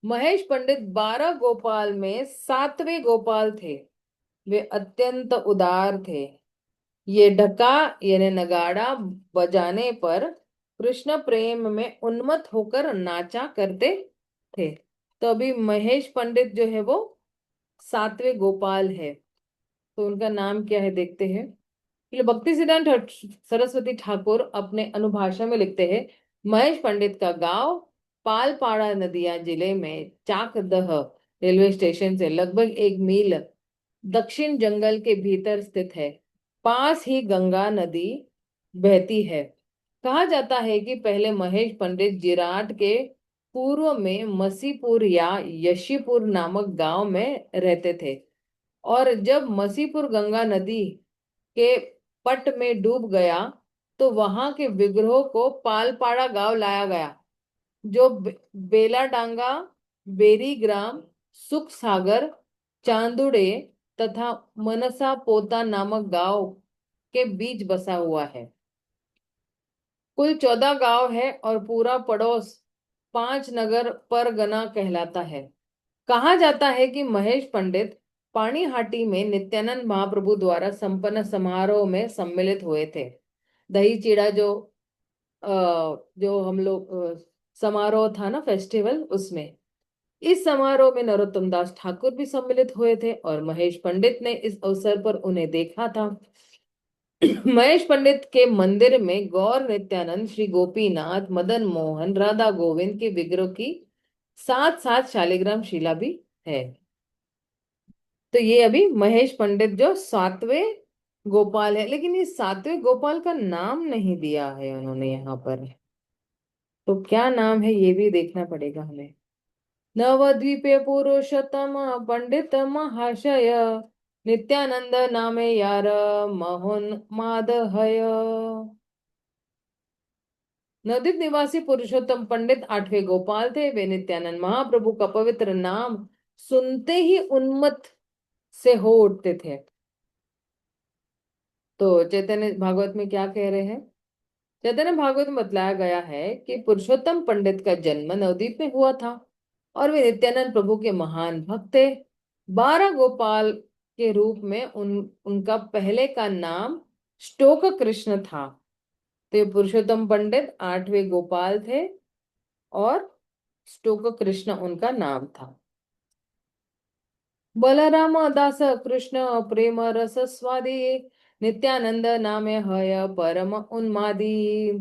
महेश पंडित 12 गोपाल में 7वें गोपाल थे। वे अत्यंत उदार थे। ये ढक्का यानी नगाड़ा बजाने पर कृष्ण प्रेम में उन्मत्त होकर नाचा करते थे। तो अभी महेश पंडित जो है वो 7वें गोपाल है। तो उनका नाम क्या है देखते हैं। भक्ति सिद्धांत सरस्वती ठाकुर अपने अनुभाषा में लिखते हैं, महेश पंडित का गांव पालपाड़ा नदिया जिले में चाकदह रेलवे स्टेशन से लगभग 1 मील दक्षिण जंगल के भीतर स्थित है। पास ही गंगा नदी बहती है। कहा जाता है कि पहले महेश पंडित जिराट के पूर्व में मसीपुर या यशीपुर नामक गांव में रहते थे, और जब मसीपुर गंगा नदी के पट में डूब गया तो वहां के विग्रहों को पालपाड़ा गांव लाया गया, जो बेलाडांगा, बेरीग्राम, सुख सागर, चांदुड़े तथा मनसा पोता नामक गांव के बीच बसा हुआ है। कुल 14 गांव है और पूरा पड़ोस 5 नगर परगना कहलाता है। कहा जाता है कि महेश पंडित पाणीहाटी में नित्यानंद महाप्रभु द्वारा संपन्न समारोह में सम्मिलित हुए थे। दही चीड़ा अ, जो हम लोग समारोह था ना, फेस्टिवल, उसमें इस समारोह में नरोत्तम दास ठाकुर भी सम्मिलित हुए थे और महेश पंडित ने इस अवसर पर उन्हें देखा था। महेश पंडित के मंदिर में गौर नित्यानंद, श्री गोपीनाथ, मदन मोहन, राधा गोविंद के विग्रह की साथ साथ शालिग्राम शिला भी है। तो ये अभी महेश पंडित जो 7वें गोपाल है, लेकिन इस 7वें गोपाल का नाम नहीं दिया है उन्होंने यहाँ पर। तो क्या नाम है ये भी देखना पड़ेगा हमें। नवद्वीपे पुरुषोत्तम पंडित महाशय, नित्यानंद नामे यार महोन्मादहय। नवद्वीप निवासी पुरुषोत्तम पंडित 8वें गोपाल थे। वे नित्यानंद महाप्रभु का पवित्र नाम सुनते ही उन्मत्त से हो उठते थे। तो चैतन्य भागवत में क्या कह रहे हैं? चैतन्य भागवत में बतलाया गया है कि पुरुषोत्तम पंडित का जन्म नवद्वीप में हुआ था और वे नित्यानंद प्रभु के महान भक्त थे। 12 गोपाल के रूप में उनका पहले का नाम स्टोक कृष्ण था। तो ये पुरुषोत्तम पंडित 8वें गोपाल थे और स्टोक कृष्ण उनका नाम था। बलराम दास कृष्ण प्रेम रस स्वादी, नित्यानंद नामे हय परम उन्मादी।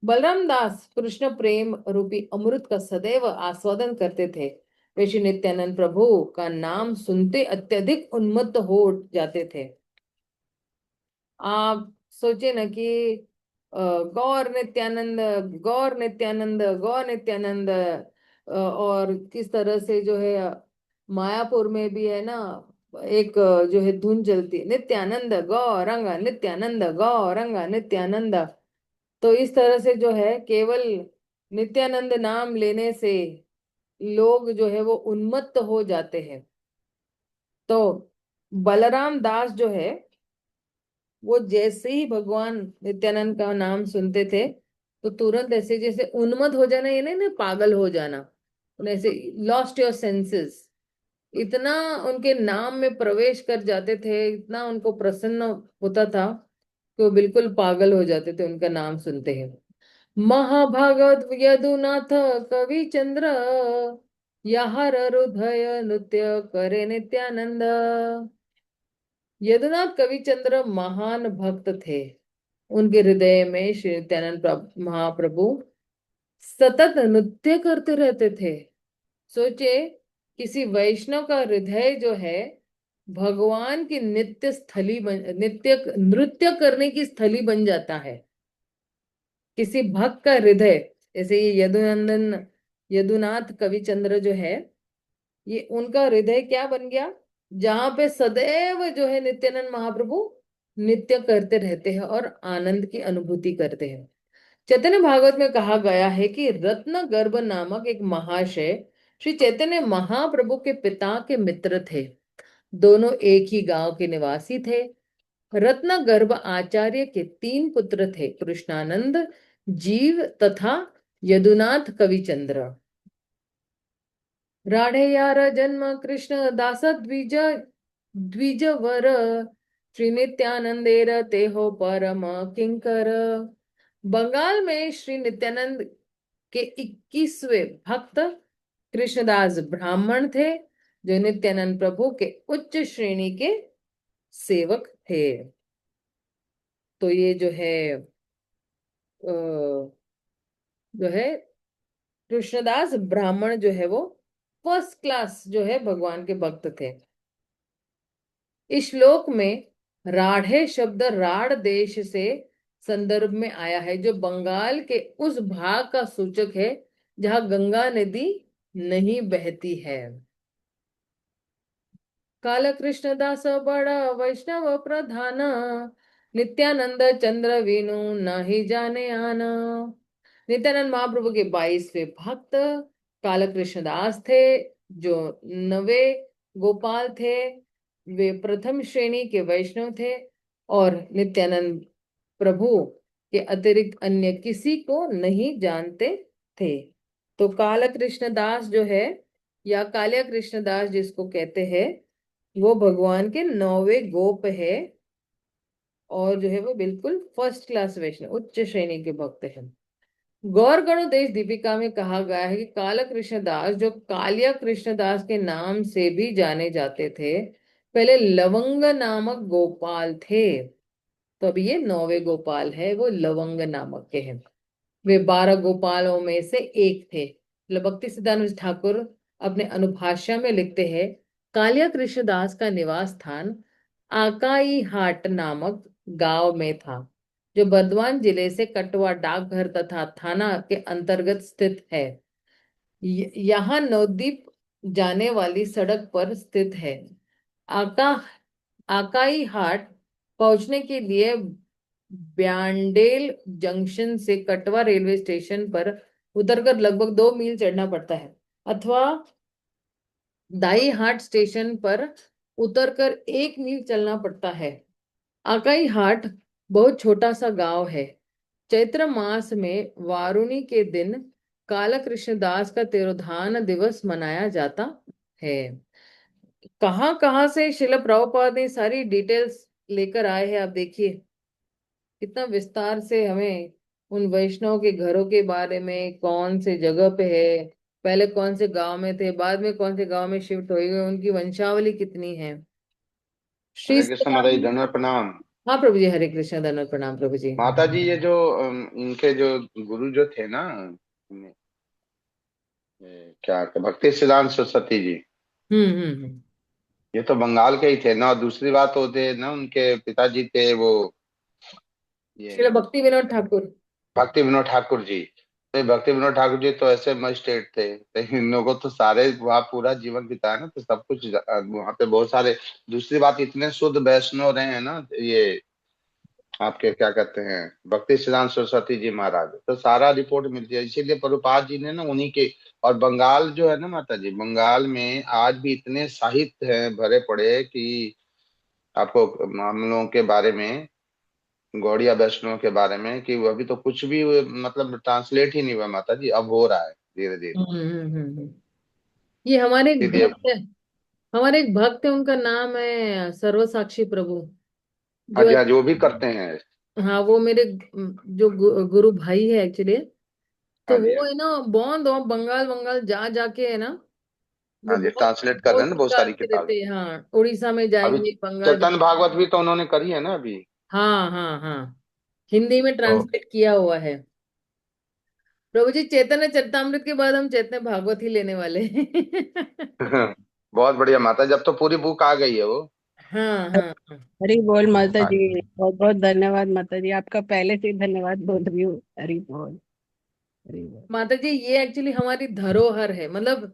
बलराम दास कृष्ण प्रेम रूपी अमृत का सदैव आस्वादन करते थे। वे श्री नित्यानंद प्रभु का नाम सुनते अत्यधिक उन्मत्त हो जाते थे। आप सोचे न कि गौर नित्यानंद, गौर नित्यानंद, गौर नित्यानंद, और किस तरह से जो है मायापुर में भी है ना, एक जो है धुन चलती है, नित्यानंद गौरंग, नित्यानंद गौरंग, नित्यानंद। तो इस तरह से जो है केवल नित्यानंद नाम लेने से लोग जो है वो उन्मत्त हो जाते हैं। तो बलराम दास जो है वो जैसे ही भगवान नित्यानंद का नाम सुनते थे तो तुरंत ऐसे जैसे उन्मत्त हो जाना, ये नहीं ना पागल हो जाना, ऐसे लॉस्ट योर सेंसेस, इतना उनके नाम में प्रवेश कर जाते थे, इतना उनको प्रसन्न होता था कि वो बिल्कुल पागल हो जाते थे उनका नाम सुनते हैं। महाभागवत यदुनाथ कवि चंद्र, याहर हृदय नृत्य करे नित्यानंद। यदुनाथ कविचंद्र महान भक्त थे। उनके हृदय में श्री नित्यानंद महाप्रभु सतत नृत्य करते रहते थे। सोचे, किसी वैष्णव का हृदय जो है भगवान की नित्य स्थली बन, नित्य नृत्य करने की स्थली बन जाता है। किसी भक्त का हृदय, जैसे ये यदुनंदन यदुनाथ कविचंद्र जो है, ये उनका हृदय क्या बन गया, जहां पे सदैव जो है नित्यानंद महाप्रभु नित्य करते रहते हैं और आनंद की अनुभूति करते हैं। चैतन्य भागवत में कहा गया है कि रत्न गर्भ नामक एक महाशय श्री चैतन्य महाप्रभु के पिता के मित्र थे। दोनों एक ही गांव के निवासी थे। रत्न गर्भ आचार्य के तीन पुत्र थे, कृष्णानंद, जीव तथा यदुनाथ कविचंद्र। राढ़ेयार जन्म कृष्ण दास द्विज द्विजवर, श्री नित्यानंदेर तेहो परम किंकर। बंगाल में श्री नित्यानंद के 21वें भक्त कृष्णदास ब्राह्मण थे, जो नित्यानंद प्रभु के उच्च श्रेणी के सेवक थे। तो ये जो है कृष्णदास ब्राह्मण जो है वो फर्स्ट क्लास जो है भगवान के भक्त थे। इस श्लोक में राढ़े शब्द राढ़ देश से संदर्भ में आया है, जो बंगाल के उस भाग का सूचक है जहां गंगा नदी नहीं बहती है। काल कृष्णदास बड़ा वैष्णव प्रधान, नित्यानंद चंद्र विनु नहीं जाने आना। नित्यानंद महाप्रभु के 22वें भक्त काल कृष्णदास थे, जो नवे गोपाल थे। वे प्रथम श्रेणी के वैष्णव थे और नित्यानंद प्रभु के अतिरिक्त अन्य किसी को नहीं जानते थे। तो काल कृष्णदास जो है, या काल्या कृष्णदास जिसको कहते हैं, वो भगवान के 9वें गोप है और जो है वो बिल्कुल फर्स्ट क्लास वैष्णव उच्च श्रेणी के भक्त हैं। गौर गणोदेश दीपिका में कहा गया है कि काला कृष्णदास, जो कालिया कृष्णदास के नाम से भी जाने जाते थे, पहले लवंग नामक गोपाल थे। तो अभी ये 9वें गोपाल है, वो लवंग नामक के हैं। वे 12 गोपालों में से एक थे। भक्ति सिद्धांत ठाकुर अपने अनुभाष्य में लिखते हैं, कालिया कृष्णदास का निवास स्थान आकाई हाट नामक गांव में था, जो बर्धमान जिले से कटवा डाकघर तथा थाना के अंतर्गत स्थित है। यहाँ नवद्वीप जाने वाली सड़क पर स्थित है। आका आकाई हाट पहुंचने के लिए ब्यांडेल जंक्शन से कटवा रेलवे स्टेशन पर उतरकर लगभग 2 मील चढ़ना पड़ता है, अथवा दाई हाट स्टेशन पर उतरकर 1 मील चलना पड़ता है। आकाई हाट बहुत छोटा सा गांव है। चैत्र मास में वारुणी के दिन काला कृष्णदास का तिरोधान दिवस मनाया जाता है। कहाँ कहाँ से शिल प्रभुपाद ने सारी डिटेल्स लेकर आए हैं, आप देखिए कितना विस्तार से हमें उन वैष्णव के घरों के बारे में, कौन से जगह पे है, पहले कौन से गांव में थे, बाद में कौन से गांव में शिफ्ट हो गए, उनकी वंशावली कितनी है। श्री हरे कृष्ण माता जी, सदानंद। धन्यवाद, प्रणाम। हाँ प्रभु जी, हरे कृष्ण, धन्यवाद, प्रणाम प्रभु जी। माता जी, ये जो इनके जो गुरु जो थे ना, क्या भक्ति सिद्धांत सरस्वती जी, हम्म। ये तो बंगाल के ही थे ना। और दूसरी बात होते ना, उनके पिताजी थे वो, श्रील ये भक्ति विनोद ठाकुर। भक्ति विनोद ठाकुर जी। तो ये भक्ति विनोद ठाकुर जी तो ऐसे मजिस्ट्रेट थे, तो इन लोगों को तो सारे वहाँ पूरा जीवन बिताया ना, तो सब कुछ वहाँ पे बहुत सारे। दूसरी बात, इतने शुद्ध वैष्णव रहे हैं ना ये, आपके क्या कहते हैं, भक्ति सिद्धांत सरस्वती जी महाराज, तो सारा रिपोर्ट मिलती है। इसीलिए प्रभुपाद जी ने ना उन्हीं के। और बंगाल जो है ना माता जी, बंगाल में आज भी इतने साहित्य हैं भरे पड़े कि आपको हम लोगों के बारे में, गौड़िया वैष्णव के बारे में, कि वो अभी तो कुछ भी मतलब ट्रांसलेट ही नहीं हुआ माता जी, अब हो रहा है धीरे धीरे। ये हमारे एक इसीलिए। भक्त है। हमारे एक भक्त है, उनका नाम है सर्वसाक्षी प्रभु, हाँ जो जी, हाँ जी, वो भी करते हैं। हाँ, वो मेरे जो गुरु भाई है एक्चुअली, तो हाँ जी, वो हाँ है ना बहुत वहाँ बंगाल बंगाल जा जाके है ना, वो हाँ जी, बहुत ट्रांसलेट कर रहे बहुत हैं ना बहुत सारी निकालते किताबें। रहते हैं। हाँ, उड़ीसा में अभी जाएंगे, बंगाल चैतन्य जाएंगे। भागवत भी तो उन्होंने करी है ना अभी। हाँ हाँ हाँ, हिंदी में तो ट्रांसलेट किया हुआ है। प्रभु जी, चैतन्य चरितमृत के बाद हम चैतन्य भागवत ही लेने वाले हैं। बहुत बढ़िया माता, जब तो पूरी बुक आ गई है वो। हाँ हाँ हाँ। हरी बोल माता हाँ जी। बहुत बहुत धन्यवाद माता जी, आपका पहले से ही धन्यवाद बोल रही हूँ। हरी बोल। हरी बोल। माता जी, ये एक्चुअली हमारी धरोहर है, मतलब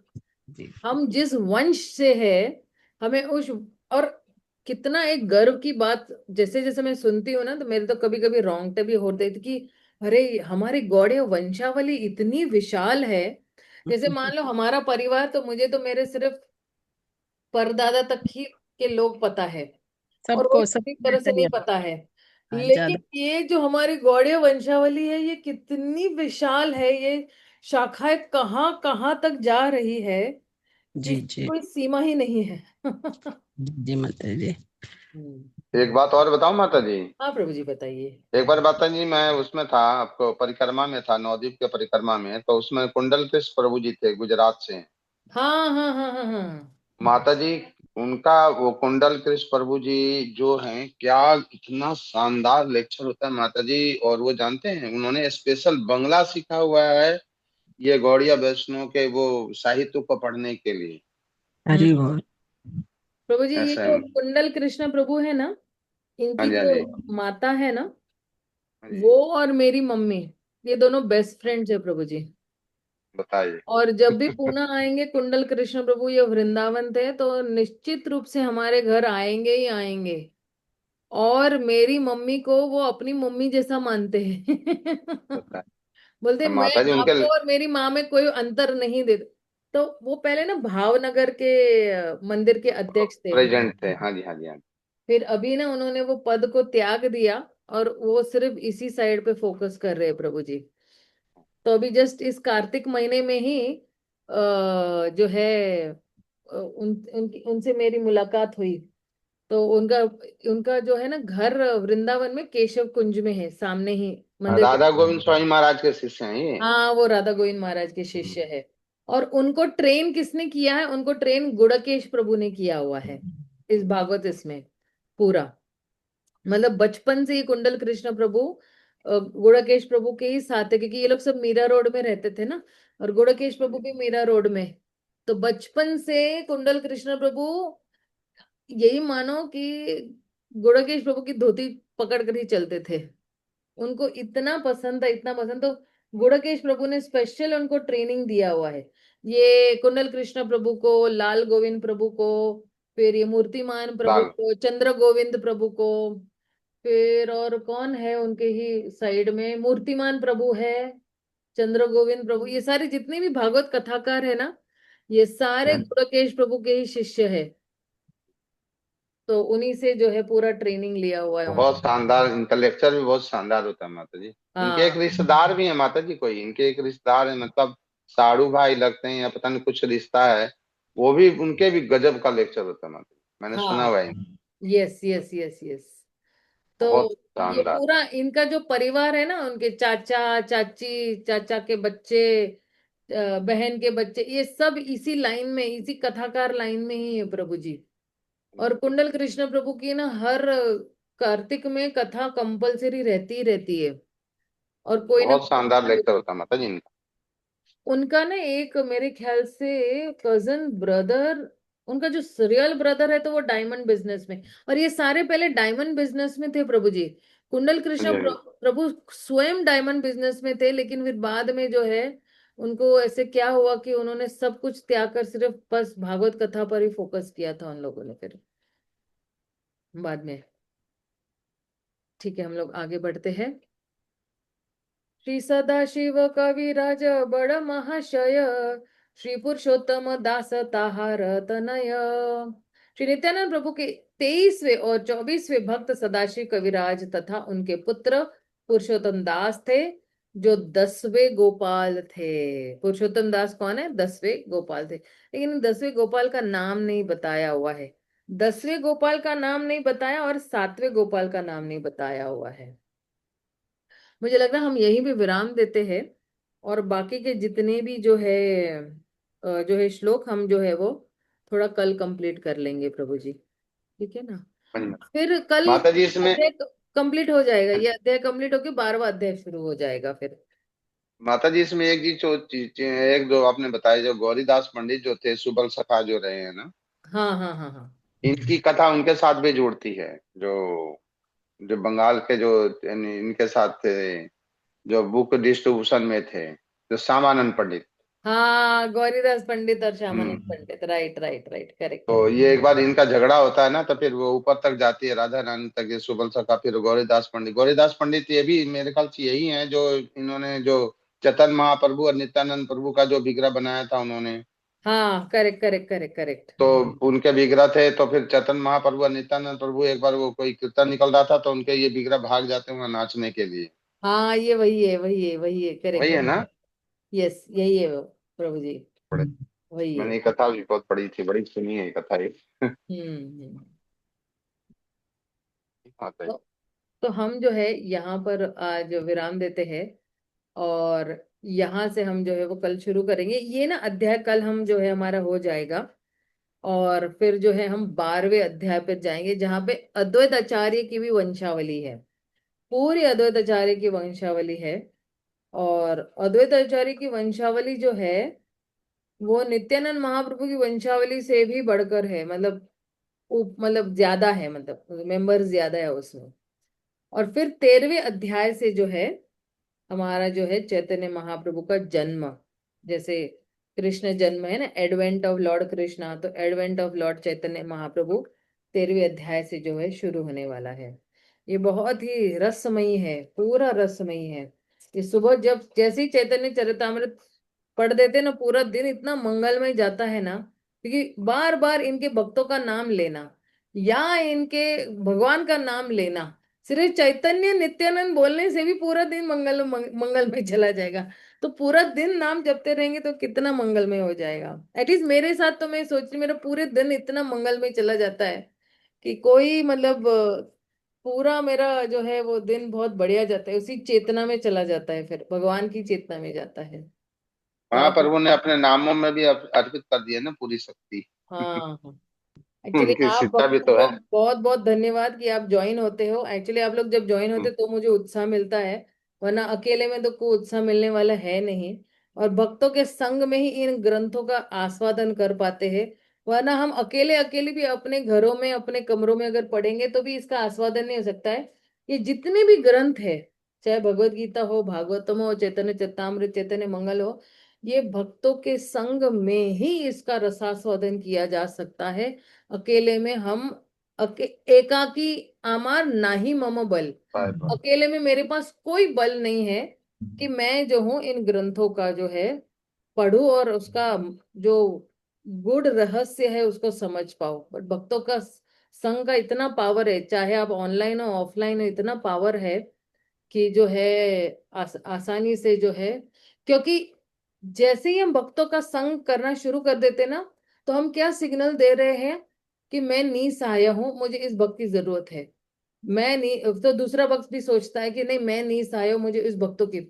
जी। हम जिस वंश से है, हमें उस, और कितना एक गर्व की बात, जैसे जैसे मैं सुनती हूँ ना, तो मेरे तो कभी कभी रोंगटे भी होते थे कि अरे, हमारी गौड़ीय वंशावली इतनी विशाल है। जैसे मान लो हमारा परिवार, तो मुझे तो मेरे सिर्फ परदादा तक ही के लोग पता है, और वो सबको सब पूरी तरह से नहीं पता है। लेकिन ज्यादा। ये जो हमारी गौड़ीय वंशावली है, ये कितनी विशाल है, ये शाखाएं कहाँ कहाँ तक जा रही है, जी जिसकी जी। कोई सीमा ही नहीं है। जी माता जी। हम्म। एक बात और बताऊं माता जी। हाँ प्रभु जी, बताइए। एक बार माता जी मैं उसमें था, आपको परिक्रमा में था, नवद्वीप के परिक्रमा में, तो उसमें कुंडल कृष्ण प्रभु जी थे, गुजरात से। हाँ हाँ हाँ हाँ हाँ। माता जी, उनका वो कुंडल कृष्ण प्रभु जी जो हैं, क्या इतना शानदार लेक्चर होता है माता जी। और वो जानते हैं, उन्होंने स्पेशल बंगला सीखा हुआ है ये गौड़िया वैष्णव के वो साहित्य को पढ़ने के लिए। हम्म। हरी बोल। प्रभु जी, ये ऐसा जो है। कुंडल कृष्ण प्रभु है ना, हाँ इनकी जी, हाँ जो जी, माता है ना, हाँ जी, वो और मेरी मम्मी, ये दोनों बेस्ट फ्रेंड्स है प्रभु जी। बताइए। और जब भी पूना आएंगे कुंडल कृष्ण प्रभु, ये वृंदावन थे, तो निश्चित रूप से हमारे घर आएंगे ही आएंगे। और मेरी मम्मी को वो अपनी मम्मी जैसा मानते हैं। बताइए। बोलते तो मैं माता जी उनके, आपको और मेरी माँ में कोई अंतर नहीं देते। तो वो पहले ना भावनगर के मंदिर के अध्यक्ष थे। प्रेजेंट थे, हाँ जी, हाँ जी, हाँ जी। फिर अभी ना उन्होंने वो पद को त्याग दिया, और वो सिर्फ इसी साइड पे फोकस कर रहे हैं प्रभु जी। तो अभी जस्ट इस कार्तिक महीने में ही जो है, उनसे मेरी मुलाकात हुई। तो उनका उनका जो है ना घर, वृंदावन में केशव कुंज में है, सामने ही मंदिर के। राधा गोविंद स्वामी महाराज के शिष्य हैं ये। हाँ, वो राधा गोविंद महाराज के शिष्य है। और उनको ट्रेन किसने किया है? उनको ट्रेन गुड़केश प्रभु ने किया हुआ है, इस भागवत इसमें पूरा। मतलब बचपन से ही कुंडल कृष्ण प्रभु गुड़केश प्रभु के ही साथ है, क्योंकि ये लोग सब मीरा रोड में रहते थे ना, और गुड़केश हाँ प्रभु जी, भी मीरा रोड में। तो बचपन से कुंडल कृष्ण प्रभु, यही मानो कि गुड़केश प्रभु की धोती पकड़ कर ही चलते थे। उनको इतना पसंद था, इतना पसंद, तो गुड़केश प्रभु ने स्पेशल उनको ट्रेनिंग दिया हुआ है। ये कुंडल कृष्ण प्रभु को, लाल गोविंद प्रभु को, फिर ये मूर्तिमान प्रभु लाल। को, चंद्र गोविंद प्रभु को, फिर और कौन है उनके ही साइड में, मूर्तिमान प्रभु है, चंद्र गोविंद प्रभु, ये सारे जितने भी भागवत कथाकार है ना, ये सारे गुड़केश प्रभु के ही शिष्य है। तो उन्हीं से जो है पूरा ट्रेनिंग लिया हुआ है बहुत उन्होंने। शानदार, इनका लेक्चर भी बहुत शानदार होता है माता जी। इनके एक हाँ रिश्तेदार भी हैं माता जी, कोई इनके एक रिश्तेदार है, मतलब साड़ू भाई लगते हैं या पता नहीं कुछ रिश्ता है। वो भी, उनके भी गजब का लेक्चर होता है माता जी, मैंने सुना हाँ। हुआ है। Yes yes yes yes. तो बहुत ये शानदार। पूरा इनका जो परिवार है ना, उनके चाचा चाची, चाचा के बच्चे, बहन के बच्चे, ये सब इसी लाइन में, इसी कथाकार लाइन में ही है प्रभु जी। और कुंडल कृष्ण प्रभु की ना हर कार्तिक में कथा कंपलसरी रहती ही रहती है, और कोई ना बहुत शानदार कोई। लेक्चर होता है माता जी इनका। उनका ना एक मेरे ख्याल से कजन ब्रदर, उनका जो रियल ब्रदर है, तो वो डायमंड बिजनेस में, और ये सारे पहले डायमंड बिजनेस में थे प्रभु जी। कुंडल हाँ कृष्ण जी, हाँ जी। प्रभु स्वयं डायमंड बिजनेस में थे, लेकिन फिर बाद में जो है, उनको ऐसे क्या हुआ कि उन्होंने सब कुछ त्याग कर सिर्फ बस भागवत कथा पर ही फोकस किया था उन लोगों ने फिर बाद में। ठीक है, हम लोग आगे बढ़ते हैं। श्री सदाशिव कविराज बड़ महाशय, श्री पुरुषोत्तम दास ताहार तनय। श्री नित्यानंद प्रभु के 23वें और 24वें भक्त सदाशिव कविराज तथा उनके पुत्र पुरुषोत्तम दास थे, जो 10वें गोपाल थे। पुरुषोत्तम दास कौन है? 10वें गोपाल थे, लेकिन 10वें गोपाल का नाम नहीं बताया हुआ है। 10वें गोपाल का नाम नहीं बताया, और 7वें गोपाल का नाम नहीं बताया हुआ है। मुझे लग रहा है हम यहीं पे विराम देते हैं, और बाकी के जितने भी जो है श्लोक, हम जो है वो थोड़ा कल कंप्लीट कर लेंगे प्रभु जी, ठीक है ना। बढ़िया। फिर कल माता जी इसमें, अध्याय कंप्लीट हो जाएगा, ये अध्याय कंप्लीट होके 12वां अध्याय शुरू हो जाएगा फिर। माता जी इसमें एक चीज जो एक जो आपने बताया, जो गौरीदास पंडित जो थे, सुबल सखा जो रहे हैं ना, हाँ हाँ हाँ हाँ। इनकी कथा उनके साथ भी जुड़ती है। जो जो बंगाल के जो इनके साथ थे, जो बुक डिस्ट्रीब्यूशन में थे, जो श्यामानंद पंडित। हाँ, गौरीदास पंडित और श्यामानंद हम्म। पंडित, राइट राइट राइट, करेक्ट तो करेक्ट। ये एक बार इनका झगड़ा होता है ना, तो फिर वो ऊपर तक जाती है, राधा रानी तक, ये सुबल सखा, फिर गौरीदास पंडित ये भी मेरे ख्याल से यही है जो इन्होंने जो चैतन्य महाप्रभु और नित्यानंद प्रभु का जो विग्रह बनाया था उन्होंने। हाँ, करेक्ट करेक्ट करेक्ट करेक्ट। तो उनके विग्रह थे, तो फिर चैतन्य महाप्रभु और नित्यानंद प्रभु एक बार वो कोई कीर्तन निकल रहा था, तो उनके ये विग्रह भाग जाते हैं नाचने के लिए। हाँ, ये वही है वही है वही है, करेक्ट वही है वही ना? है। यस, यही है वो प्रभु जी, बड़े, वही है। मैंने ये कथा भी बहुत पढ़ी थी, बड़ी सुनी है ये कथा ये। हम्म। हाँ तो तो, तो हम जो है यहाँ पर आज विराम देते हैं, और यहाँ से हम जो है वो कल शुरू करेंगे, ये ना अध्याय कल हम जो है हमारा हो जाएगा। और फिर जो है हम 12वें अध्याय पर जाएंगे, जहाँ पे अद्वैत आचार्य की भी वंशावली है, पूरी अद्वैत आचार्य की वंशावली है। और अद्वैत आचार्य की वंशावली जो है वो नित्यानंद महाप्रभु की वंशावली से भी बढ़कर है, मतलब मतलब ज्यादा है, मतलब मेंबर ज्यादा है उसमें। और फिर 13वें अध्याय से जो है हमारा जो है चैतन्य महाप्रभु का जन्म, जैसे कृष्ण जन्म है ना, एडवेंट ऑफ लॉर्ड कृष्णा, तो advent of Lord Chaitanya Mahaprabhu 13वें अध्याय से जो है शुरू होने वाला है। ये बहुत ही रसमयी है, पूरा रसमयी है। ये सुबह जब जैसे ही चैतन्य चरितामृत पढ़ देते ना, पूरा दिन इतना मंगलमय जाता है ना, क्योंकि बार बार इनके भक्तों का नाम लेना या इनके भगवान का नाम लेना, सिर्फ चैतन्य नित्यानंद बोलने से भी पूरा दिन मंगलमय चला जाएगा। तो पूरा दिन नाम जपते रहेंगे तो कितना मंगलमय हो जाएगा। एटलीस्ट मेरे साथ तो मैं सोच रही, मेरा पूरे दिन इतना मंगलमय चला जाता है कि कोई मतलब पूरा मेरा जो है वो दिन बहुत बढ़िया जाता है, उसी चेतना में चला जाता है, फिर भगवान की चेतना में जाता है। तो आप, महाप्रभु ने अपने नामों में भी अर्पित कर दिया ना पूरी शक्ति। हाँ हाँ, एक्चुअली उनकी आप सीता भी भक्तों तो को है। बहुत बहुत धन्यवाद कि आप ज्वाइन होते हो। एक्चुअली आप लोग जब ज्वाइन होते तो मुझे उत्साह मिलता है, वरना अकेले में तो कोई उत्साह मिलने वाला है नहीं। और भक्तों के संग में ही इन ग्रंथों का आस्वादन कर पाते हैं, वरना हम अकेले अकेले भी अपने घरों में अपने कमरों में अगर पढ़ेंगे तो भी इसका आस्वादन नहीं हो सकता है। ये जितने भी ग्रंथ है, चाहे भगवत गीता हो, भागवतम हो, चैतन्य चरितामृत, चैतन्य मंगल हो, ये भक्तों के संग में ही इसका रसास्वादन किया जा सकता है। अकेले में हम एकाकी आमार नाही मम बल, बाय बाय। अकेले में मेरे पास कोई बल नहीं है कि मैं जो हूं इन ग्रंथों का जो है पढूं और उसका जो गुड़ रहस्य है उसको समझ पाऊं। बट भक्तों का संग का इतना पावर है, चाहे आप ऑनलाइन हो ऑफलाइन हो, इतना पावर है कि जो है आसानी से जो है, क्योंकि जैसे ही हम भक्तों का संग करना शुरू कर देते ना, तो हम क्या सिग्नल दे रहे हैं कि मैं निसहाय हूं, मुझे इस भक्त की जरूरत है। मैं नहीं तो दूसरा भक्त भी सोचता है कि नहीं मैं निसहाय हूं, मुझे इस भक्तों की।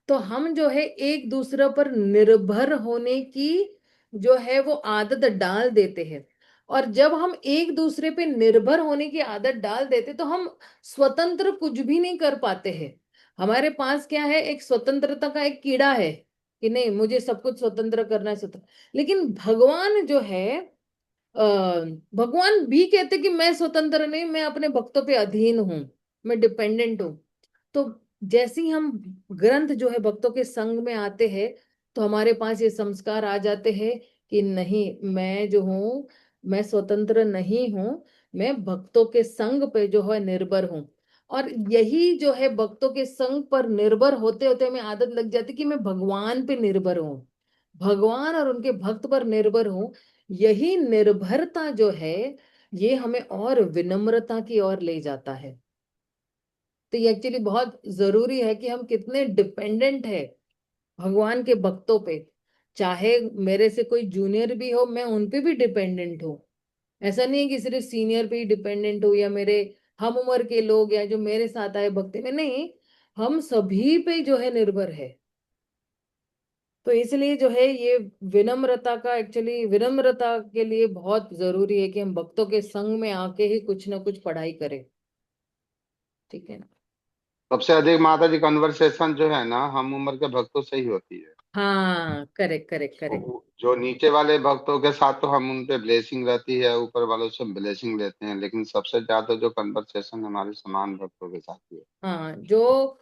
तो हम जो है एक दूसरे पर निर्भर होने की जो है वो आदत डाल देते हैं। और जब हम एक दूसरे पे निर्भर होने की आदत डाल देते तो हम स्वतंत्र कुछ भी नहीं कर पाते हैं। हमारे पास क्या है, एक स्वतंत्रता का एक कीड़ा है कि नहीं मुझे सब कुछ स्वतंत्र करना है, स्वतंत्र। लेकिन भगवान जो है, अ, भगवान भी कहते कि मैं स्वतंत्र नहीं, मैं अपने भक्तों पे अधीन हूं, मैं डिपेंडेंट हूँ। तो जैसे ही हम ग्रंथ जो है भक्तों के संग में आते हैं, तो हमारे पास ये संस्कार आ जाते हैं कि नहीं, मैं जो हूँ मैं स्वतंत्र नहीं हूँ, मैं भक्तों के संग पे जो है निर्भर हूँ। और यही जो है भक्तों के संग पर निर्भर होते होते हमें आदत लग जाती कि मैं भगवान पे निर्भर हूँ, भगवान और उनके भक्त पर निर्भर हूँ। यही निर्भरता जो है ये हमें और विनम्रता की ओर ले जाता है। तो ये एक्चुअली बहुत जरूरी है कि हम कितने डिपेंडेंट है भगवान के भक्तों पे। चाहे मेरे से कोई जूनियर भी हो, मैं उन पे भी डिपेंडेंट हूँ। ऐसा नहीं है कि सिर्फ सीनियर पे ही डिपेंडेंट हो या मेरे हम उम्र के लोग या जो मेरे साथ आए भक्ति में, नहीं। हम सभी पे जो है निर्भर है। तो इसलिए जो है ये विनम्रता का, एक्चुअली विनम्रता के लिए बहुत जरूरी है कि हम भक्तों के संग में आके ही कुछ ना कुछ पढ़ाई करें। ठीक है ना। सबसे अधिक माता जी कन्वर्सेशन जो है ना हम उम्र के भक्तों से ही होती है। हाँ, करेक्ट करेक्ट करेक्ट। जो नीचे वाले भक्तों के साथ तो हम उन पे ब्लेसिंग रहती है, ऊपर वालों से ब्लेसिंग लेते हैं, लेकिन सबसे ज्यादा जो कन्वर्सेशन हमारे समान भक्तों के साथ ही है। हाँ, जो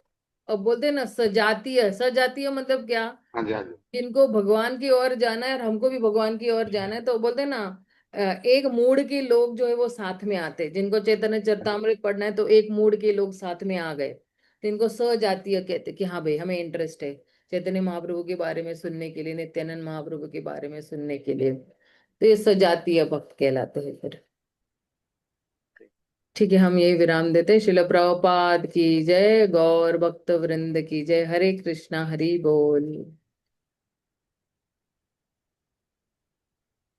अब बोलते हैं ना सजातीय, सजातीय मतलब क्या, हाँ जी, हाँ जी। जिनको भगवान की ओर जाना है और हमको भी भगवान की ओर जाना है, तो बोलते हैं ना एक मूड के लोग जो है वो साथ में आते हैं। जिनको चैतन्य चरितामृत पढ़ना है तो एक मूड के लोग साथ में आ गए, तो इनको सजातीय कहते हैं कि हाँ भाई हमें इंटरेस्ट है चैतन्य महाप्रभु के बारे में सुनने के लिए, नित्यानंद महाप्रभु के बारे में सुनने के लिए। तो ये सजातीय भक्त कहलाते हैं फिर। ठीक है, हम यही विराम देते हैं। शिल प्रभुपाद की जय, गौर भक्त वृंद की जय। हरे कृष्णा, हरि बोल।